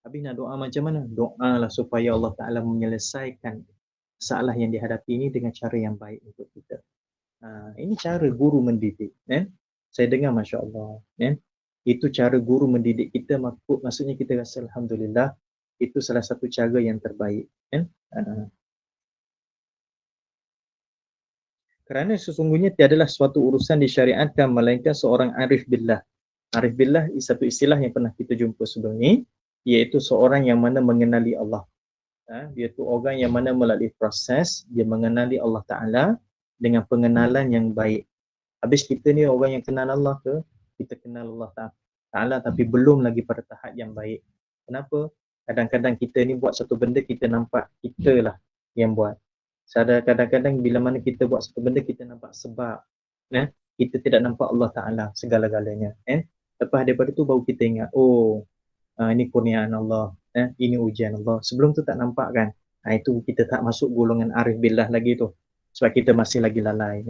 Habis nak doa macam mana? Doalah supaya Allah Ta'ala menyelesaikan masalah yang dihadapi ini dengan cara yang baik untuk kita. Ini cara guru mendidik. Saya dengar Masya Allah. Itu cara guru mendidik kita, maksudnya kita rasa Alhamdulillah, itu salah satu cara yang terbaik. Kerana sesungguhnya tiadalah suatu urusan disyariatkan melainkan seorang arif billah. Arif billah satu istilah yang pernah kita jumpa sebelum ni, iaitu seorang yang mana mengenali Allah. Dia tu orang yang mana melalui proses dia mengenali Allah Ta'ala dengan pengenalan yang baik. Habis kita ni orang yang kenal Allah ke, kita kenal Allah Ta'ala tapi belum lagi pada tahap yang baik. Kenapa? Kadang-kadang kita ni buat satu benda kita nampak kita lah yang buat. Kadang-kadang bila mana kita buat satu benda kita nampak sebab. Kita tidak nampak Allah Ta'ala segala-galanya. Lepas daripada tu baru kita ingat, ini kurniaan Allah. Ini ujian Allah. Sebelum tu tak nampak kan. Itu kita tak masuk golongan arif billah lagi tu. Sebab kita masih lagi lalai.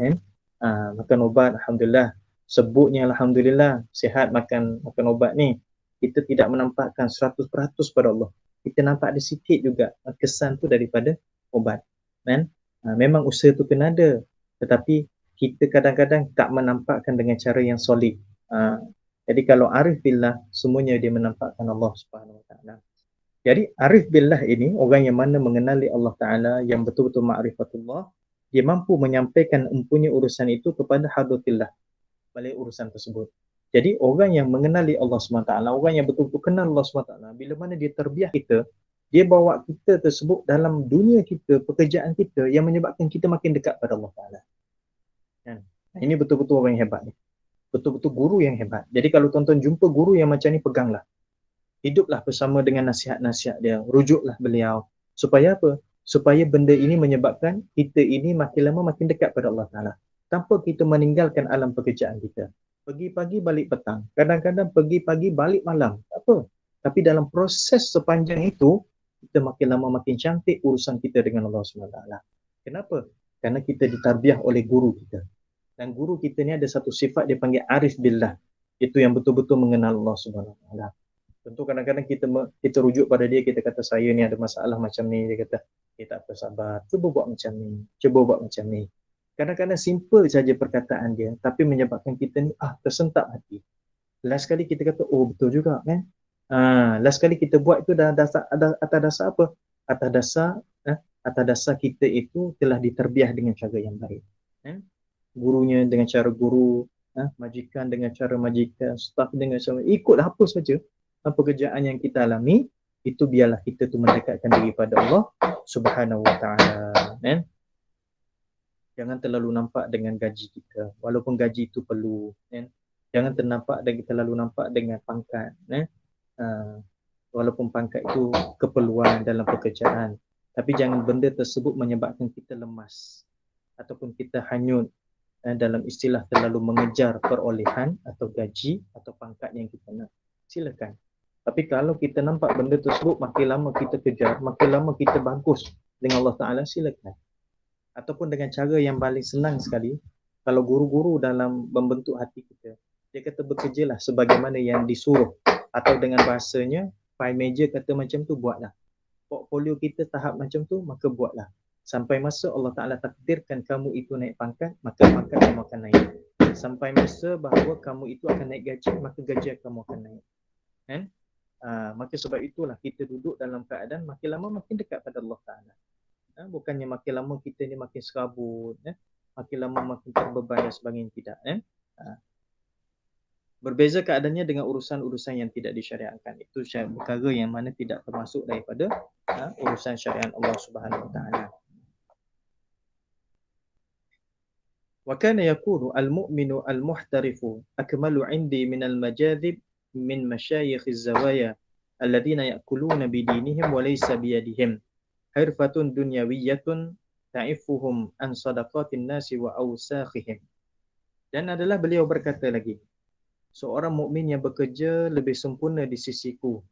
Makan ubat, Alhamdulillah. Sebutnya Alhamdulillah. Sihat makan ubat ni. Kita tidak menampakkan 100% pada Allah. Kita nampak ada sikit juga kesan tu daripada ubat. Memang usaha tu kena ada. Tetapi kita kadang-kadang tak menampakkan dengan cara yang solid. Jadi kalau arif billah, semuanya dia menampakkan Allah Subhanahu Wa Taala. Jadi arif billah ini orang yang mana mengenali Allah Ta'ala, yang betul-betul ma'rifatullah, dia mampu menyampaikan empunya urusan itu kepada hadratillah, balik urusan tersebut. Jadi orang yang mengenali Allah SWT, orang yang betul-betul kenal Allah SWT, bila mana dia terbiah kita, dia bawa kita tersebut dalam dunia kita, pekerjaan kita, yang menyebabkan kita makin dekat pada Allah Ta'ala. Ini betul-betul orang yang hebat ni. Betul-betul guru yang hebat. Jadi kalau tuan-tuan jumpa guru yang macam ni, peganglah. Hiduplah bersama dengan nasihat-nasihat dia. Rujuklah beliau. Supaya apa? Supaya benda ini menyebabkan kita ini makin lama makin dekat pada Allah Ta'ala. Tanpa kita meninggalkan alam pekerjaan kita. Pergi pagi balik petang. Kadang-kadang pergi pagi balik malam. Tak apa. Tapi dalam proses sepanjang itu, kita makin lama makin cantik urusan kita dengan Allah SWT. Kenapa? Kerana kita ditarbiah oleh guru kita. Dan guru kita ni ada satu sifat dia panggil arif billah. Itu yang betul-betul mengenal Allah SWT. Tentu kadang-kadang kita rujuk pada dia, kita kata saya ni ada masalah macam ni, dia kata tak apa, sabar, cuba buat macam ni, cuba buat macam ni. Kadang-kadang simple saja perkataan dia tapi menyebabkan kita ni tersentap hati. Last kali kita kata betul juga kan. Last kali kita buat itu dah atas dasar apa? Atas dasar kita itu telah diterbiah dengan cara yang baik. Gurunya dengan cara guru, majikan dengan cara majikan, staff dengan cara ikutlah apa saja pekerjaan yang kita alami, itu biarlah kita tu mendekatkan diri pada Allah Subhanahu Wa Taala. Jangan terlalu nampak dengan gaji kita, walaupun gaji itu perlu. Jangan terlalu nampak dengan pangkat. Walaupun pangkat itu keperluan dalam pekerjaan. Tapi jangan benda tersebut menyebabkan kita lemas ataupun kita hanyut dalam istilah terlalu mengejar perolehan atau gaji atau pangkat yang kita nak. Silakan. Tapi kalau kita nampak benda tersebut makin lama kita kejar, makin lama kita bagus dengan Allah Ta'ala, silakan. Ataupun dengan cara yang paling senang sekali, kalau guru-guru dalam membentuk hati kita, dia kata bekerjalah sebagaimana yang disuruh. Atau dengan bahasanya, file major kata macam tu, buatlah. Portfolio kita tahap macam tu, maka buatlah. Sampai masa Allah Ta'ala takdirkan kamu itu naik pangkat, maka pangkat kamu akan naik. Sampai masa bahawa kamu itu akan naik gaji, maka gaji kamu akan naik. Maka sebab itulah kita duduk dalam keadaan makin lama makin dekat pada Allah Ta'ala. Bukannya makin lama kita ni makin serabut, makin lama makin terbeban dan sebagainya, tidak. Berbeza keadaannya dengan urusan-urusan yang tidak disyariatkan. Itu perkara yang mana tidak termasuk daripada urusan syariat Allah Subhanahu Wa Ta'ala. Wa kana yaqulu al-mu'minu al-muhtarifu akmalu 'indi min al-majadhib min masyayikh az-zawaya alladhina ya'kuluna bidinihim wa laysa biyadihim hirfatun dunyawiyatun ta'ifuhum an sadaqatin nasi wa awsakhihim. Dan adalah beliau berkata lagi, seorang mukmin yang bekerja lebih sempurna di sisiku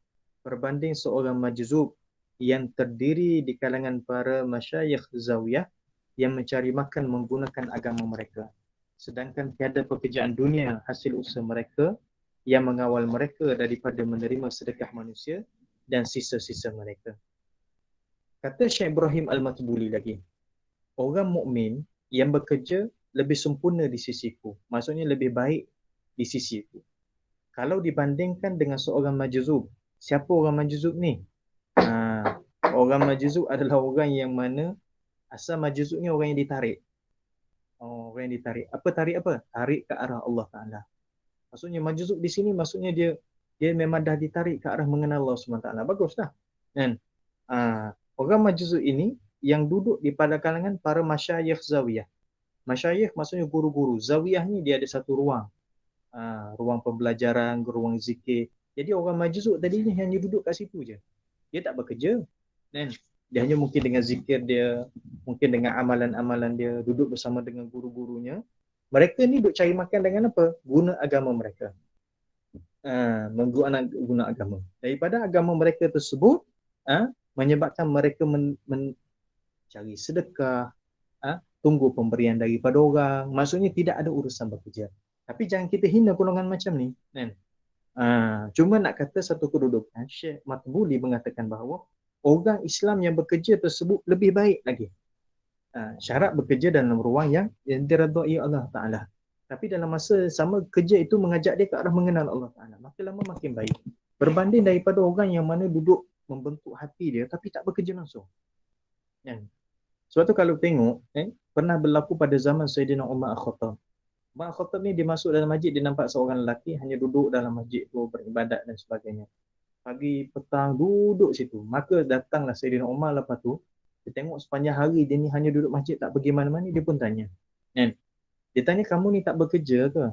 berbanding seorang majzub yang terdiri di kalangan para masyayikh zawiyah yang mencari makan menggunakan agama mereka. Sedangkan tiada pekerjaan dunia hasil usaha mereka yang mengawal mereka daripada menerima sedekah manusia dan sisa-sisa mereka. Kata Syekh Ibrahim Al-Matbuli lagi, orang mukmin yang bekerja lebih sempurna di sisiku. Maksudnya lebih baik di sisiku. Kalau dibandingkan dengan seorang majzub. Siapa orang majzub ni? Orang majzub adalah orang yang mana asal majzub ni orang yang ditarik. Orang yang ditarik. Apa tarik apa? Tarik ke arah Allah Ta'ala. Maksudnya majzub di sini maksudnya dia memang dah ditarik ke arah mengenal Allah SWT. Baguslah. Kan? Orang majzub ini yang duduk di pada kalangan para masyayikh zawiyah. Masyayikh maksudnya guru-guru. Zawiyah ni dia ada satu ruang. Ruang pembelajaran, ruang zikir. Jadi orang majzub tadi ni hanya duduk kat situ je. Dia tak bekerja. Kan? Dia hanya mungkin dengan zikir dia, mungkin dengan amalan-amalan dia, duduk bersama dengan guru-gurunya. Mereka ni duk cari makan dengan apa? Guna agama mereka. Guna agama. Daripada agama mereka tersebut, menyebabkan mereka mencari sedekah, tunggu pemberian daripada orang. Maksudnya tidak ada urusan bekerja. Tapi jangan kita hina golongan macam ni. Kan? Cuma nak kata satu kedudukan, Syekh Matbuli mengatakan bahawa orang Islam yang bekerja tersebut lebih baik lagi. Syarat bekerja dalam ruang yang diredai Allah Ta'ala. Tapi dalam masa sama, kerja itu mengajak dia ke arah mengenal Allah Ta'ala. Makin lama makin baik. Berbanding daripada orang yang mana duduk membentuk hati dia tapi tak bekerja langsung. Sebab tu kalau tengok, pernah berlaku pada zaman Sayyidina Umar Al-Khattab. Umar Al-Khattab ni dia masuk dalam masjid, dia nampak seorang lelaki hanya duduk dalam masjid tu beribadat dan sebagainya. Pagi, petang, duduk situ. Maka datanglah Sayyidina Umar lepas tu. Dia tengok sepanjang hari dia ni hanya duduk masjid, tak pergi mana-mana, dia pun tanya. Dia tanya, kamu ni tak bekerja ke?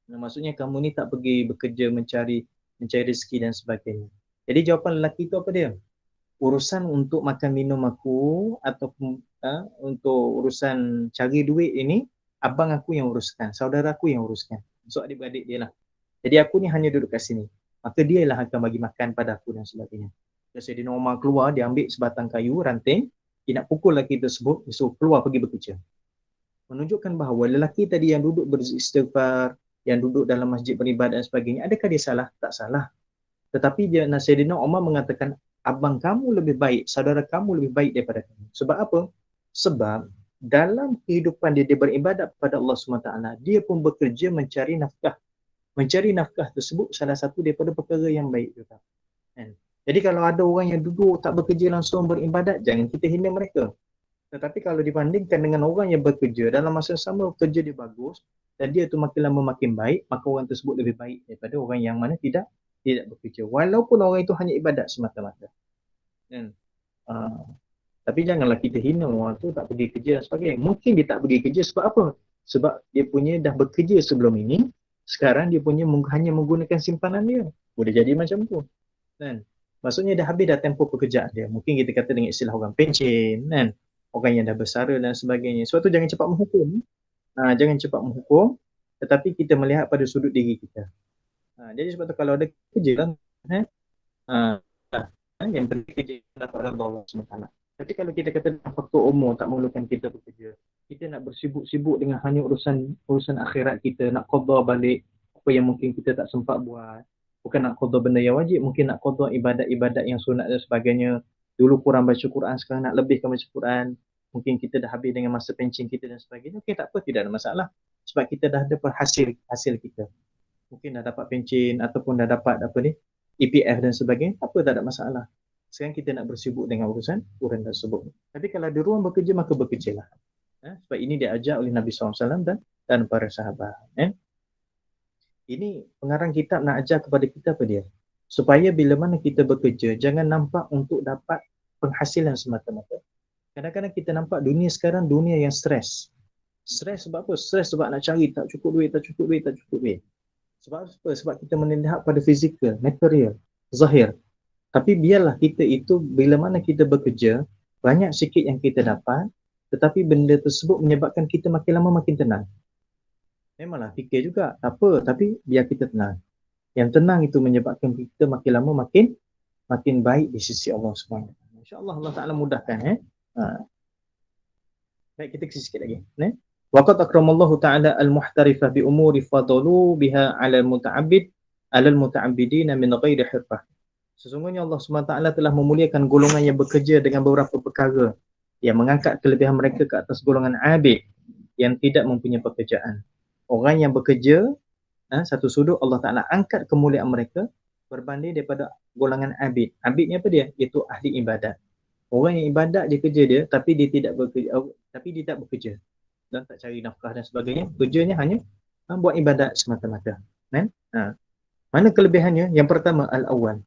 Maksudnya kamu ni tak pergi bekerja mencari rezeki dan sebagainya. Jadi jawapan lelaki tu apa dia? Urusan untuk makan minum aku ataupun untuk urusan cari duit ini, abang aku yang uruskan, saudara aku yang uruskan. So adik-beradik dia lah. Jadi aku ni hanya duduk kat sini. Maka dia lah akan bagi makan pada aku dan sebagainya. Sayyidina Umar keluar, dia ambil sebatang kayu, ranting, dia nak pukul lelaki tersebut, dia suruh keluar pergi bekerja. Menunjukkan bahawa lelaki tadi yang duduk beristighfar, yang duduk dalam masjid beribadat dan sebagainya, adakah dia salah? Tak salah. Tetapi Sayyidina Umar mengatakan, abang kamu lebih baik, saudara kamu lebih baik daripada kamu. Sebab apa? Sebab dalam kehidupan dia beribadat kepada Allah SWT, dia pun bekerja mencari nafkah. Mencari nafkah tersebut salah satu daripada perkara yang baik juga. Jadi kalau ada orang yang duduk tak bekerja langsung beribadat, jangan kita hina mereka. Tetapi kalau dibandingkan dengan orang yang bekerja, dalam masa sama kerja dia bagus dan dia tu makin lama makin baik, maka orang tersebut lebih baik daripada orang yang mana tidak bekerja. Walaupun orang itu hanya ibadat semata-mata. Tapi janganlah kita hina orang tu tak pergi kerja dan sebagainya. Mungkin dia tak pergi kerja sebab apa? Sebab dia punya dah bekerja sebelum ini, sekarang dia punya hanya menggunakan simpanan dia. Boleh jadi macam tu. Maksudnya dah habis dah tempoh pekerjaan dia. Mungkin kita kata dengan istilah orang pencen, orang yang dah bersara dan sebagainya. Sebab tu jangan cepat menghukum. Jangan cepat menghukum, tetapi kita melihat pada sudut diri kita. Jadi sebab tu kalau ada kerja lah, yang penting kerja dapat Allah SWT. Tapi kalau kita kata faktor umur tak memerlukan kita bekerja, kita nak bersibuk-sibuk dengan hanya urusan akhirat kita, nak qada balik apa yang mungkin kita tak sempat buat. Bukan nak qada benda yang wajib, mungkin nak qada ibadat-ibadat yang sunat dan sebagainya. Dulu kurang baca Quran, sekarang nak lebihkan baca Quran. Mungkin kita dah habis dengan masa pencen kita dan sebagainya. Okey, tak apa, tidak ada masalah. Sebab kita dah ada hasil kita. Mungkin dah dapat pencen ataupun dah dapat EPF dan sebagainya. Tak apa, tak ada masalah. Sekarang kita nak bersibuk dengan urusan tersebut. Tapi kalau ada ruang bekerja, maka bekerjalah. Sebab ini diajar oleh Nabi SAW dan para sahabat. Ini pengarang kitab nak ajar kepada kita apa dia? Supaya bila mana kita bekerja, jangan nampak untuk dapat penghasilan semata-mata. Kadang-kadang kita nampak dunia sekarang dunia yang stres. Stres sebab apa? Stres sebab nak cari tak cukup duit. Sebab apa? Sebab kita melihat pada fizikal, material, zahir. Tapi biarlah kita itu bila mana kita bekerja, banyak sikit yang kita dapat, tetapi benda tersebut menyebabkan kita makin lama makin tenang. Memanglah fikir juga, tak apa, tapi biar kita tenang. Yang tenang itu menyebabkan kita makin lama makin baik di sisi Allah Subhanahu Wa Taala. InsyaAllah Allah Taala mudahkan. Baik, kita kasih sikit lagi. Waqad akramallahu ta'ala al-muhtarifah bi umuri fadalu biha 'ala al-muta'abbid 'ala al-muta'abbidina min ghairi hirfah. Sesungguhnya Allah SWT telah memuliakan golongan yang bekerja dengan beberapa perkara yang mengangkat kelebihan mereka ke atas golongan abid yang tidak mempunyai pekerjaan. Orang yang bekerja, satu sudut Allah Ta'ala angkat kemuliaan mereka berbanding daripada golongan abid. Abid ni apa dia? Iaitu ahli ibadat. Orang yang ibadat dia kerja dia tapi dia tak bekerja dan tak cari nafkah dan sebagainya. Kerjanya hanya buat ibadat semata-mata. Mana kelebihannya? Yang pertama, al-awwal,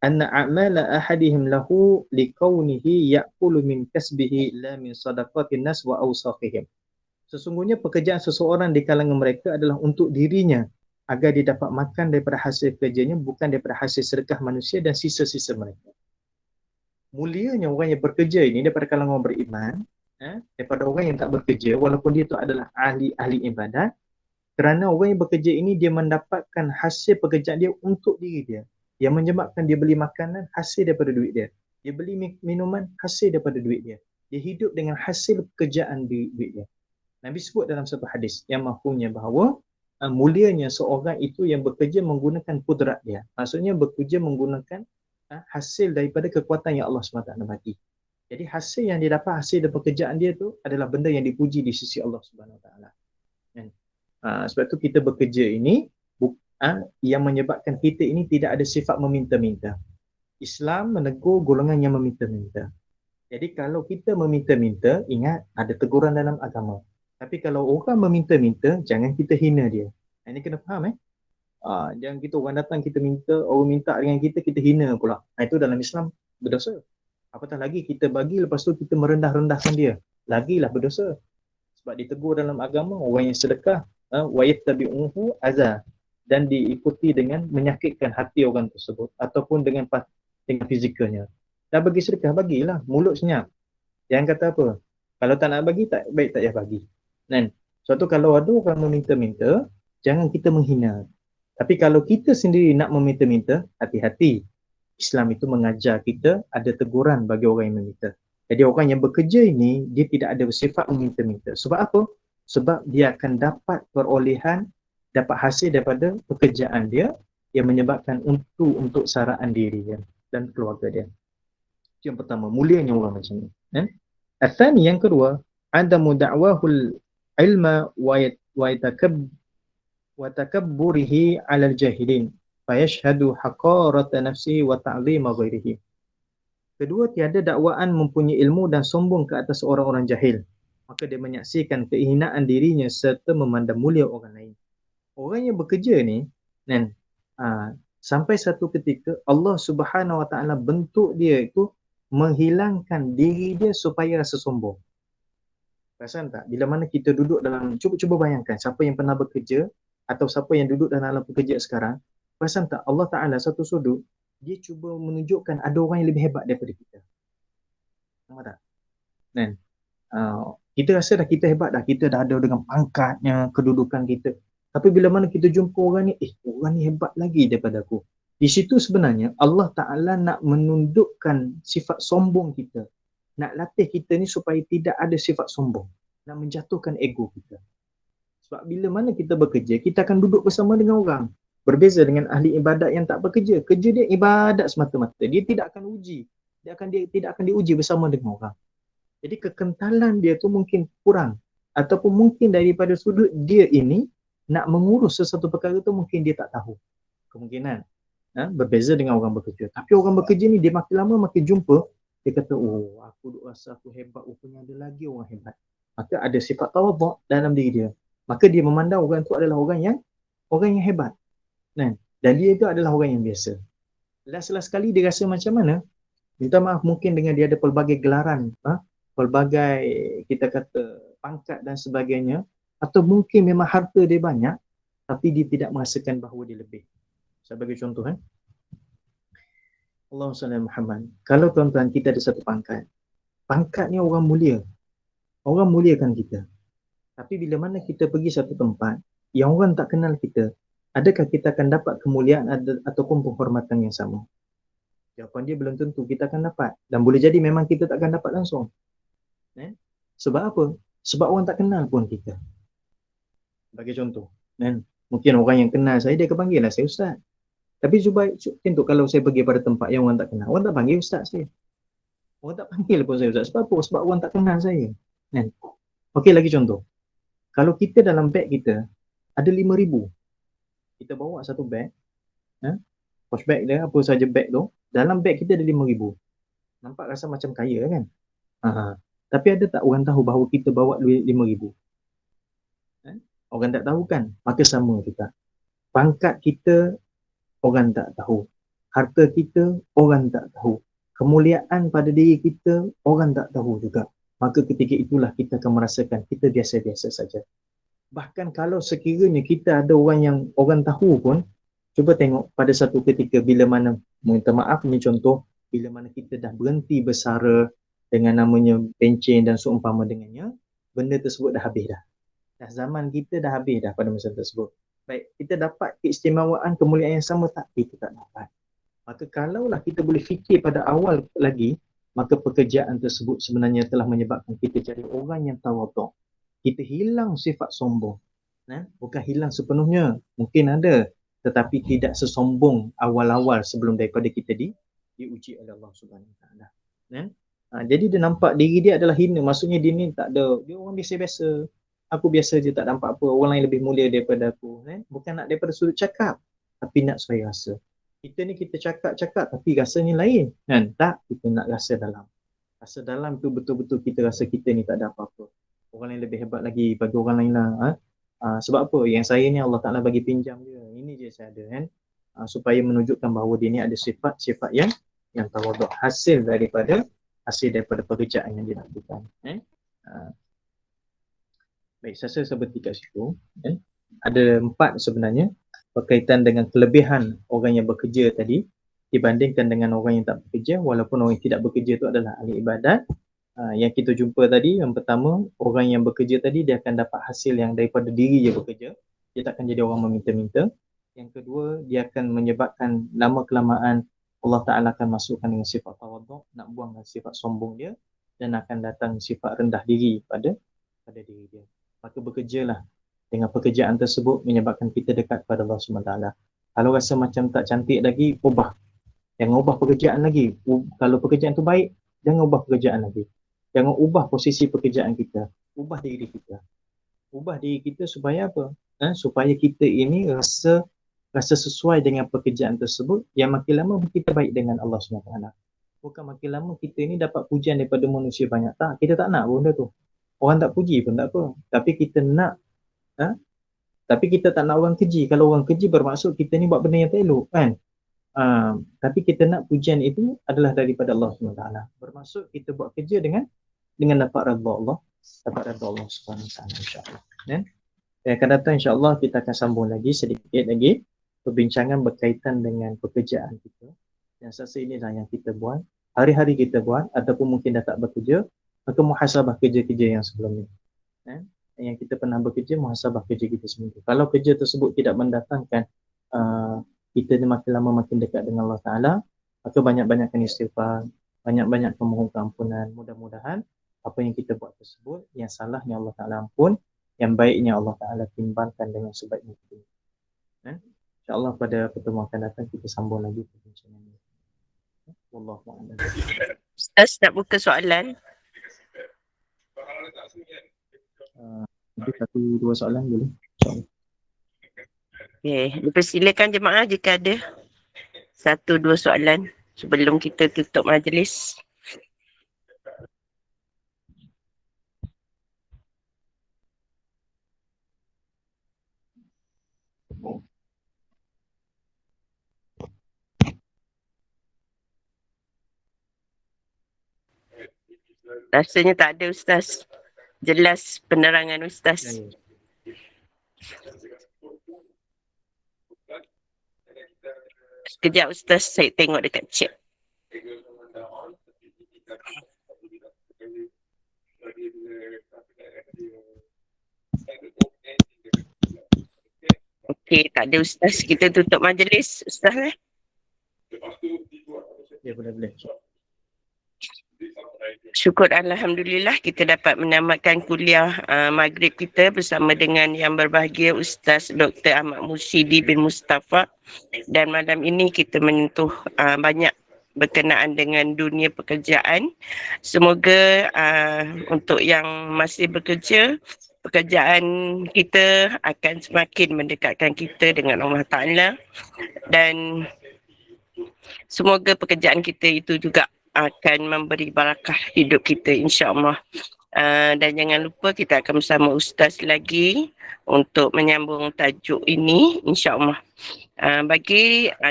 anna a'mala ahadihim lahu liqaunihi ya'kulu min kasbihi la min sadaqatin nas wa awsaqihim. Sesungguhnya pekerjaan seseorang di kalangan mereka adalah untuk dirinya agar dia dapat makan daripada hasil kerjanya, bukan daripada hasil sedekah manusia dan sisa-sisa mereka. Mulianya orang yang bekerja ini daripada kalangan orang beriman, daripada orang yang tak bekerja, walaupun dia tu adalah ahli ibadat, kerana orang yang bekerja ini dia mendapatkan hasil pekerjaan dia untuk diri dia, yang menyebabkan dia beli makanan hasil daripada duit dia, dia beli minuman hasil daripada duit dia, dia hidup dengan hasil pekerjaan duit dia. Nabi sebut dalam satu hadis yang mafhumnya bahawa mulianya seorang itu yang bekerja menggunakan kudrat dia, maksudnya bekerja menggunakan hasil daripada kekuatan yang Allah SWT bagi. Jadi hasil yang dia dapat, hasil dari pekerjaan dia tu adalah benda yang dipuji di sisi Allah SWT. Sebab tu kita bekerja ini yang menyebabkan kita ini tidak ada sifat meminta-minta. Islam menegur golongan yang meminta-minta. Jadi kalau kita meminta-minta, ingat ada teguran dalam agama. Tapi kalau orang meminta-minta, jangan kita hina dia. Ini kena faham jangan kita orang datang kita minta, orang minta dengan kita hina pula. Itu dalam Islam berdosa. Apatah lagi kita bagi lepas tu kita merendah-rendahkan dia, lagilah berdosa. Sebab ditegur dalam agama orang yang sedekah wa yattabi'uhu azza, dan diikuti dengan menyakitkan hati orang tersebut ataupun dengan fizikalnya. Dah bagi sedekah, bagilah, mulut senyap. Jangan kata apa, kalau tak nak bagi tak baik tak payah bagi. Suatu kalau ada orang meminta-minta, jangan kita menghina. Tapi kalau kita sendiri nak meminta-minta, hati-hati. Islam itu mengajar kita ada teguran bagi orang yang meminta. Jadi orang yang bekerja ini, dia tidak ada bersifat meminta-minta. Sebab apa? Sebab dia akan dapat perolehan, dapat hasil daripada pekerjaan dia yang menyebabkan untuk saraan diri dia dan keluarga dia. Itu yang pertama, mulianya orang macam ni. Al-thani, yang kedua, adamu da'wahul ilma wa takabburihi 'alal jahilin fayashhadu haqarata nafsihi wa ta'zima ghairihi. Kedua, tiada dakwaan mempunyai ilmu dan sombong ke atas orang-orang jahil, maka dia menyaksikan kehinaan dirinya serta memandang mulia orang lain. Orang yang bekerja ni sampai satu ketika Allah Subhanahu Wa Taala bentuk dia itu menghilangkan diri dia supaya rasa sombong. Perasan tak? Bila mana kita duduk dalam, cuba bayangkan siapa yang pernah bekerja atau siapa yang duduk dalam pekerja sekarang, perasan tak Allah Ta'ala satu sudut, dia cuba menunjukkan ada orang yang lebih hebat daripada kita. Nampak tak? Kita rasa dah kita hebat dah, kita dah ada dengan pangkatnya, kedudukan kita. Tapi bila mana kita jumpa orang ni, orang ni hebat lagi daripada aku. Di situ sebenarnya Allah Ta'ala nak menundukkan sifat sombong kita. Nak latih kita ni supaya tidak ada sifat sombong. Nak menjatuhkan ego kita. Sebab bila mana kita bekerja, kita akan duduk bersama dengan orang. Berbeza dengan ahli ibadat yang tak bekerja. Kerja dia ibadat semata-mata. Dia tidak akan uji. Dia tidak akan diuji bersama dengan orang. Jadi kekentalan dia tu mungkin kurang. Ataupun mungkin daripada sudut dia ini, nak mengurus sesuatu perkara tu mungkin dia tak tahu. Kemungkinan. Berbeza dengan orang bekerja. Tapi orang bekerja ni dia makin lama makin jumpa, dia kata, aku rasa aku hebat, rupanya ada lagi orang hebat. Maka ada sifat tawadhu' dalam diri dia. Maka dia memandang orang tu adalah orang yang hebat. Dan dia itu adalah orang yang biasa. Last sekali dia rasa macam mana? Minta maaf, mungkin dengan dia ada pelbagai gelaran, pelbagai kita kata pangkat dan sebagainya, atau mungkin memang harta dia banyak, tapi dia tidak merasakan bahawa dia lebih. Saya bagi contoh. Allahumma salli ala Muhammad. Kalau tuan-tuan kita ada satu pangkat, pangkat ni orang mulia. Orang muliakan kita. Tapi bila mana kita pergi satu tempat, yang orang tak kenal kita, adakah kita akan dapat kemuliaan ataupun penghormatan yang sama? Jawapan dia belum tentu kita akan dapat. Dan boleh jadi memang kita tak akan dapat langsung. Sebab apa? Sebab orang tak kenal pun kita. Bagi contoh. Mungkin orang yang kenal saya, dia akan panggil lah saya ustaz. Tapi contoh kalau saya pergi pada tempat yang orang tak kenal, orang tak panggil ustaz saya. Orang tak panggil pun saya ustaz. Sebab apa? Sebab orang tak kenal saya. Okey, lagi contoh. Kalau kita dalam beg kita ada 5,000. Kita bawa satu beg. Posh bag dia, apa saja beg tu. Dalam beg kita ada 5,000. Nampak rasa macam kaya kan? Tapi ada tak orang tahu bahawa kita bawa 5,000? Orang tak tahu kan? Maka sama juga. Pangkat kita, orang tak tahu. Harta kita, orang tak tahu. Kemuliaan pada diri kita, orang tak tahu juga. Maka ketika itulah kita akan merasakan kita biasa-biasa saja. Bahkan kalau sekiranya kita ada orang yang orang tahu pun, cuba tengok pada satu ketika bila mana, minta maaf ni contoh, bila mana kita dah berhenti bersara dengan namanya pencen dan seumpama dengannya, benda tersebut dah habis dah. Dah zaman kita dah habis dah pada masa tersebut. Baik, kita dapat keistimewaan kemuliaan yang sama tak? Kita tak dapat. Maka kalaulah kita boleh fikir pada awal lagi, maka pekerjaan tersebut sebenarnya telah menyebabkan kita jadi orang yang tawaduk. Kita hilang sifat sombong. Bukan hilang sepenuhnya, mungkin ada, tetapi tidak sesombong awal-awal sebelum daripada kita diuji oleh Allah Subhanahu Wa Taala. Jadi dia nampak diri dia adalah hina, maksudnya dia ni tak ada, dia orang biasa-biasa. Aku biasa je, tak nampak apa, orang lain lebih mulia daripada aku. Bukan nak daripada sudut cakap, tapi nak supaya rasa. Kita ni kita cakap-cakap tapi rasanya lain. Tak, kita nak rasa dalam. Rasa dalam tu betul-betul kita rasa kita ni tak ada apa-apa. Orang lain lebih hebat lagi bagi orang lain lah. Sebab apa? Yang saya ni Allah Ta'ala bagi pinjam je. Ini je saya ada kan. Supaya menunjukkan bahawa dia ni ada sifat-sifat yang tawaduk. Hasil daripada pekerjaan yang dilakukan. Baik, saya berhenti kat situ. Ada 4 sebenarnya berkaitan dengan kelebihan orang yang bekerja tadi dibandingkan dengan orang yang tak bekerja, walaupun orang yang tidak bekerja itu adalah ahli ibadat. Yang kita jumpa tadi, yang pertama, orang yang bekerja tadi dia akan dapat hasil yang daripada diri dia bekerja. Dia tak akan jadi orang meminta-minta. Yang kedua, dia akan menyebabkan lama kelamaan Allah Ta'ala akan masukkan dengan sifat tawaduk, nak buangkan sifat sombong dia, dan akan datang sifat rendah diri pada diri dia. Maka bekerjalah dengan pekerjaan tersebut menyebabkan kita dekat pada Allah SWT. Kalau rasa macam tak cantik lagi, ubah. Jangan ubah pekerjaan lagi. Kalau pekerjaan tu baik, jangan ubah pekerjaan lagi. Jangan ubah posisi pekerjaan kita. Ubah diri kita. Ubah diri kita supaya apa? Supaya kita ini rasa sesuai dengan pekerjaan tersebut, yang makin lama kita baik dengan Allah SWT. Bukan makin lama kita ini dapat pujian daripada manusia banyak. Tak, kita tak nak benda tu. Orang tak puji pun tak apa. Tapi kita nak, tapi kita tak nak orang keji. Kalau orang keji bermaksud kita ni buat benda yang tak elok kan. Tapi kita nak pujian itu adalah daripada Allah SWT. Bermaksud kita buat kerja dengan dapat redha Allah, Subhanahu Wa Taala, insya-Allah. Yang akan datang insya-Allah kita akan sambung lagi sedikit lagi perbincangan berkaitan dengan pekerjaan kita. Yang sasa inilah yang kita buat, hari-hari kita buat ataupun mungkin dah tak bekerja, maka muhasabah kerja-kerja yang sebelum ini. Yang kita pernah bekerja, muhasabah kerja kita seminggu. Kalau kerja tersebut tidak mendatangkan kita ni makin lama makin dekat dengan Allah Ta'ala, maka banyak-banyakkan istighfar, banyak-banyak memohon keampunan. Mudah-mudahan apa yang kita buat tersebut, yang salahnya Allah Ta'ala ampun, yang baiknya Allah Ta'ala timbangkan dengan sebaik mungkin. InsyaAllah pada pertemuan akan datang kita sambung lagi perbincangan ini. Wallahu'alam. Ustaz nak buka soalan. Ada 1-2 soalan boleh? Okay, dipersilakan jemaah jika ada 1-2 soalan sebelum kita tutup majlis. Rasanya tak ada Ustaz. Jelas penerangan Ustaz. Sekejap Ustaz, saya tengok dekat chat. Okey, tak ada Ustaz. Kita tutup majlis. Ustaz eh? Ya, boleh. Syukur Alhamdulillah kita dapat menamatkan kuliah maghrib kita bersama dengan yang berbahagia Ustaz Dr. Ahmad Musyidi bin Mustafa, dan malam ini kita menyentuh banyak berkenaan dengan dunia pekerjaan. Semoga untuk yang masih bekerja, pekerjaan kita akan semakin mendekatkan kita dengan Allah Ta'ala, dan semoga pekerjaan kita itu juga akan memberi barakah hidup kita, insya-Allah. Dan jangan lupa kita akan bersama Ustaz lagi untuk menyambung tajuk ini, insya-Allah.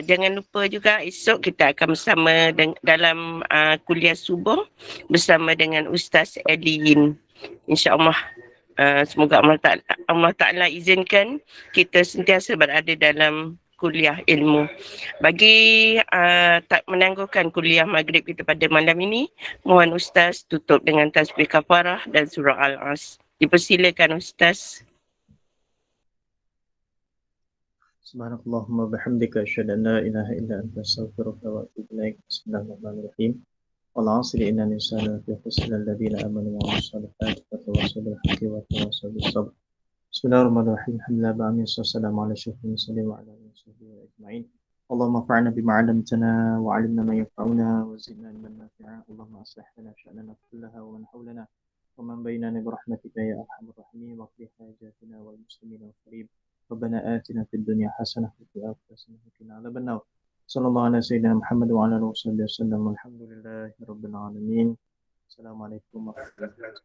Jangan lupa juga esok kita akan bersama dalam kuliah subuh bersama dengan Ustaz Eliin, insya-Allah. Semoga Allah Ta'ala izinkan kita sentiasa berada dalam kuliah ilmu. Bagi tak menangguhkan kuliah maghrib kita pada malam ini, mohon Ustaz tutup dengan tasbih kafarah dan surah Al-As. Dipersilakan Ustaz. Subhanakallahumma bihamdika asyhadu an la ilaha illa anta astaghfiruka wa atubu ilaik. Bismillahirrahmanirrahim. Wal 'asri innal insana lafi khusr illa alladhina amanu wa 'amilus solihati wa tawassaw bil haqqi wa tawassaw bis sabr. Bismillahirrahmanirrahim. Alhamdulillah ba'amin wassalamu ala asyrafil mursalin wa ala alihi wasahbihi ajma'in. Allahumma fa'na bima 'allamtana wa 'allimna ma yanfa'una wa zidna ilman nafi'a. Allahumma aslih lana sha'nana kullaha wa man hawlana wa man bainana bi rahmatika ya arhamar rahimin wa qdi hajatina wal muslimina wal qarib. ربنا آتنا في الدنيا حسنة وفي الآخرة حسنة وقنا عذاب النار. صلى الله على سيدنا محمد وعلى آله وصحبه وسلم والحمد لله رب العالمين. السلام عليكم ورحمة الله.